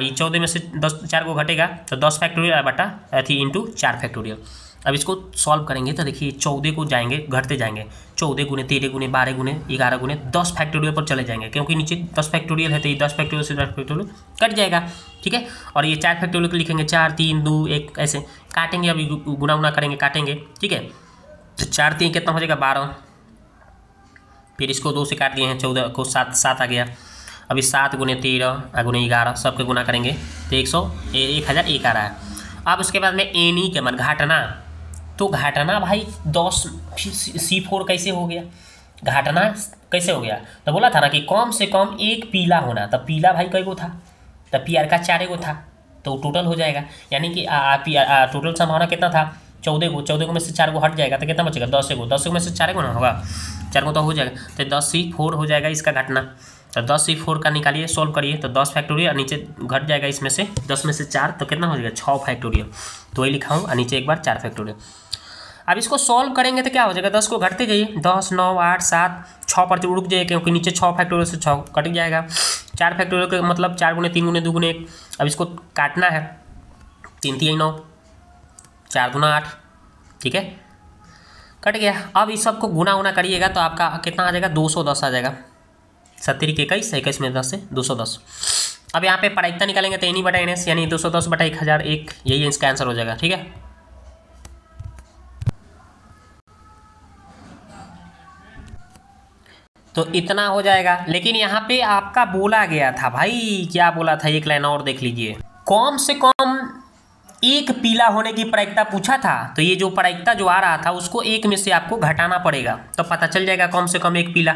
ये 14 में से 4 गो घटेगा तो 10 फैक्टोरियल बटा अथी इंटू 4 फैक्टोरियल। अब इसको सॉल्व करेंगे तो देखिए 14 को जाएंगे, घटते जाएंगे, 14 गुने 13 गुने 12 गुने 11 गुने 10 फैक्टोरियल पर चले जाएंगे, क्योंकि नीचे 10 फैक्टोरियल है तो ये 10 फैक्टोरियल से 10 फैक्टोरियल कट जाएगा, ठीक है। और ये 4 फैक्टोरियल को लिखेंगे 4 3 2 1 ऐसे काटेंगे, अभी गुना करेंगे, काटेंगे, ठीक है। तो 4 3 कितना हो जाएगा 12, फिर इसको 2 से काट दिए हैं, 14 को 7 आ गया। अभी 7 गुने 13 गुने 11 सबके गुना करेंगे तो 1001 आ रहा है। अब उसके बाद में एनी के मान घाटना, तो घटाना भाई 10 C4 कैसे हो गया, घटाना कैसे हो गया, तो बोला था ना कि कम से कम एक पीला होना, तब पीला भाई कई गो था, तब PR का 4 गो था, तो टोटल हो जाएगा, यानी कि टोटल संभावना कितना था 14 गो, 14 गो में से 4 गो हट जाएगा तो कितना बचेगा 10 गो, 10 गो में से 4 गो ना होगा, 4 गो तो हो जाएगा, तो 10C4 हो जाएगा इसका घटना। तो 10C4 का निकालिए, सोल्व करिए, तो 10 फैक्टोरियल, नीचे घट जाएगा इसमें से 10 में से 4, तो कितना हो जाएगा 6 फैक्टोरियल, तो वही लिखा हूँ, नीचे एक बार 4 फैक्टोरियल। अब इसको सॉल्व करेंगे तो क्या हो जाएगा, 10 को घटते जाइए, 10 9 8 7 6 पर रुक जाइए, क्योंकि नीचे 6 फैक्टोरियल से 6 कट जाएगा, 4 फैक्टोरियल का मतलब 4 गुने 3 गुने 2 गुने 1। अब इसको काटना है, 3 3 9 4 दूना 8, ठीक है, कट गया। अब इस सब को गुना उना करिएगा तो आपका कितना आ जाएगा 210 आ जाएगा, 70 के 21, 21 में 10 से 210। अब यहाँ पे प्रायिकता निकालेंगे तो NE/NS यानी 210/1001, यही इसका आंसर हो जाएगा, ठीक है। तो इतना हो जाएगा, लेकिन यहाँ पे आपका बोला गया था भाई, क्या बोला था, एक लाइन और देख लीजिए, कम से कम एक पीला होने की प्रायिकता पूछा था, तो ये जो प्रायिकता जो आ रहा था उसको एक में से आपको घटाना पड़ेगा, तो पता चल जाएगा कम से कम एक पीला,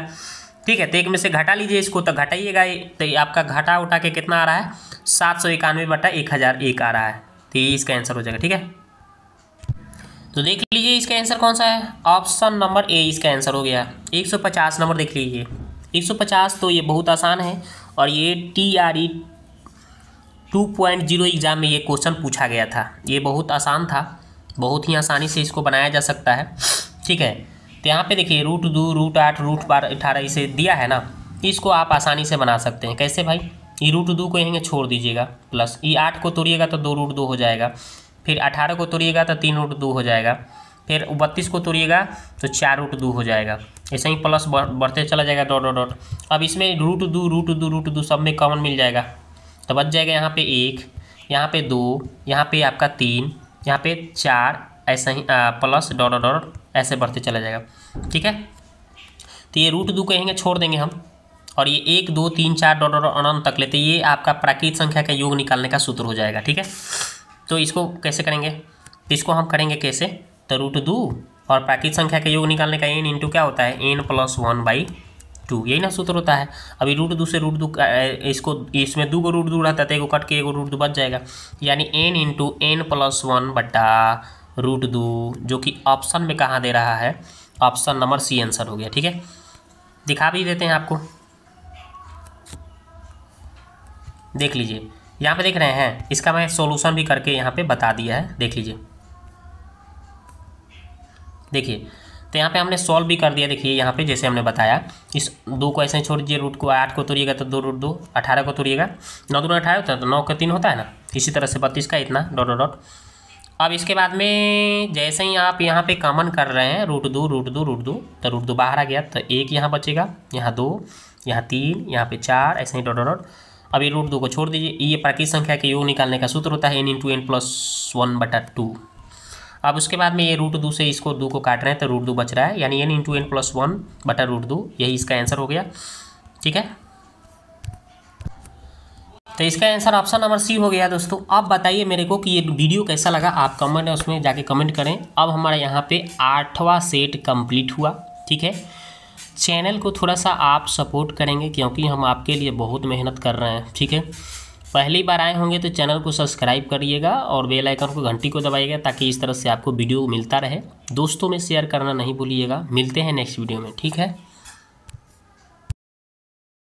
ठीक है। तो एक में से घटा लीजिए इसको, तो घटाइएगा, तो ये आपका घटा उठा के कितना आ रहा है 791/1001 आ रहा है, तो ये इसका आंसर हो जाएगा, ठीक है। तो देख लीजिए इसका आंसर कौन सा है, ऑप्शन नंबर ए इसका आंसर हो गया। 150 नंबर देख लीजिए, 150, तो ये बहुत आसान है, और ये TRE 2.0 एग्ज़ाम में ये क्वेश्चन पूछा गया था, ये बहुत आसान था, बहुत ही आसानी से इसको बनाया जा सकता है, ठीक है। तो यहाँ पे देखिए √2 √8 √18 इसे दिया है ना, इसको आप आसानी से बना सकते हैं। कैसे भाई, ये √2 को यहीं छोड़ दीजिएगा, प्लस ये 8 को तोड़िएगा तो 2 √2 हो जाएगा, फिर 18 को तोड़िएगा तो 3 √2 हो जाएगा, फिर 32 को तोड़िएगा तो 4 √2 हो जाएगा, ऐसे ही प्लस बढ़ते चला जाएगा डॉट डॉट डॉट। अब इसमें √2 सब में कॉमन मिल जाएगा, तो बच जाएगा यहाँ पे 1, यहाँ पे 2, यहाँ पे आपका 3, यहाँ पे 4, ऐसा ही प्लस डॉट डॉट डॉट ऐसे बढ़ते चला जाएगा, ठीक है। तो ये √2 को यहीं छोड़ देंगे हम, और ये 1 2 3 4 डॉट डॉट अनंत तक लेते, ये आपका प्राकृत संख्या का योग निकालने का सूत्र हो जाएगा, ठीक है। तो इसको कैसे करेंगे, तो इसको हम करेंगे कैसे, तो √2 और प्राकृत संख्या का योग निकालने का n इंटू क्या होता है n+1/2, यही ना सूत्र होता है। अभी √2 से √2 इसको, इसमें 2 को √2 रहता है, तो 1 को कट के 1 को √2 बच जाएगा, यानी n इंटू n+1/√2, जो कि ऑप्शन में कहाँ दे रहा है, ऑप्शन नंबर C आंसर हो गया, ठीक है। दिखा भी देते हैं आपको, देख लीजिए यहाँ पे देख रहे हैं, इसका मैं सॉल्यूशन भी करके यहाँ पे बता दिया है, देख लीजिए, देखिए। तो यहाँ पे हमने सॉल्व भी कर दिया, देखिए यहाँ पे जैसे हमने बताया, इस 2 को ऐसे ही छोड़ दीजिए, रूट को 8 को तोड़िएगा तो 2 √2, 18 को तोड़िएगा 9 दूना 18 होता है, तो 9 का 3 होता है ना, इसी तरह से 32 का इतना डॉट डॉट डॉट। अब इसके बाद में जैसे ही आप यहाँ पे कॉमन कर रहे हैं √2 तो √2 बाहर आ गया, तो 1 यहाँ बचेगा, यहाँ 2, यहाँ 3, यहाँ पे 4, ऐसे ही डॉट डॉट डॉट। अब ये √2 को छोड़ दीजिए, ये प्राकृत संख्या के योग निकालने का सूत्र होता है n इंटू n+1/2। अब उसके बाद में ये √2 से इसको 2 को काट रहे हैं, तो √2 बच रहा है, यानी n इंटू n+1/√2, यही इसका आंसर हो गया, ठीक है। तो इसका आंसर ऑप्शन नंबर C हो गया दोस्तों। अब बताइए मेरे को कि ये वीडियो कैसा लगा, आप कमेंट है उसमें जाके कमेंट करें। अब हमारा यहाँ पे 8वां सेट कंप्लीट हुआ, ठीक है। चैनल को थोड़ा सा आप सपोर्ट करेंगे, क्योंकि हम आपके लिए बहुत मेहनत कर रहे हैं, ठीक है। पहली बार आए होंगे तो चैनल को सब्सक्राइब करिएगा और बेल आइकन को घंटी को दबाइएगा, ताकि इस तरह से आपको वीडियो मिलता रहे। दोस्तों में शेयर करना नहीं भूलिएगा। मिलते हैं नेक्स्ट वीडियो में, ठीक है।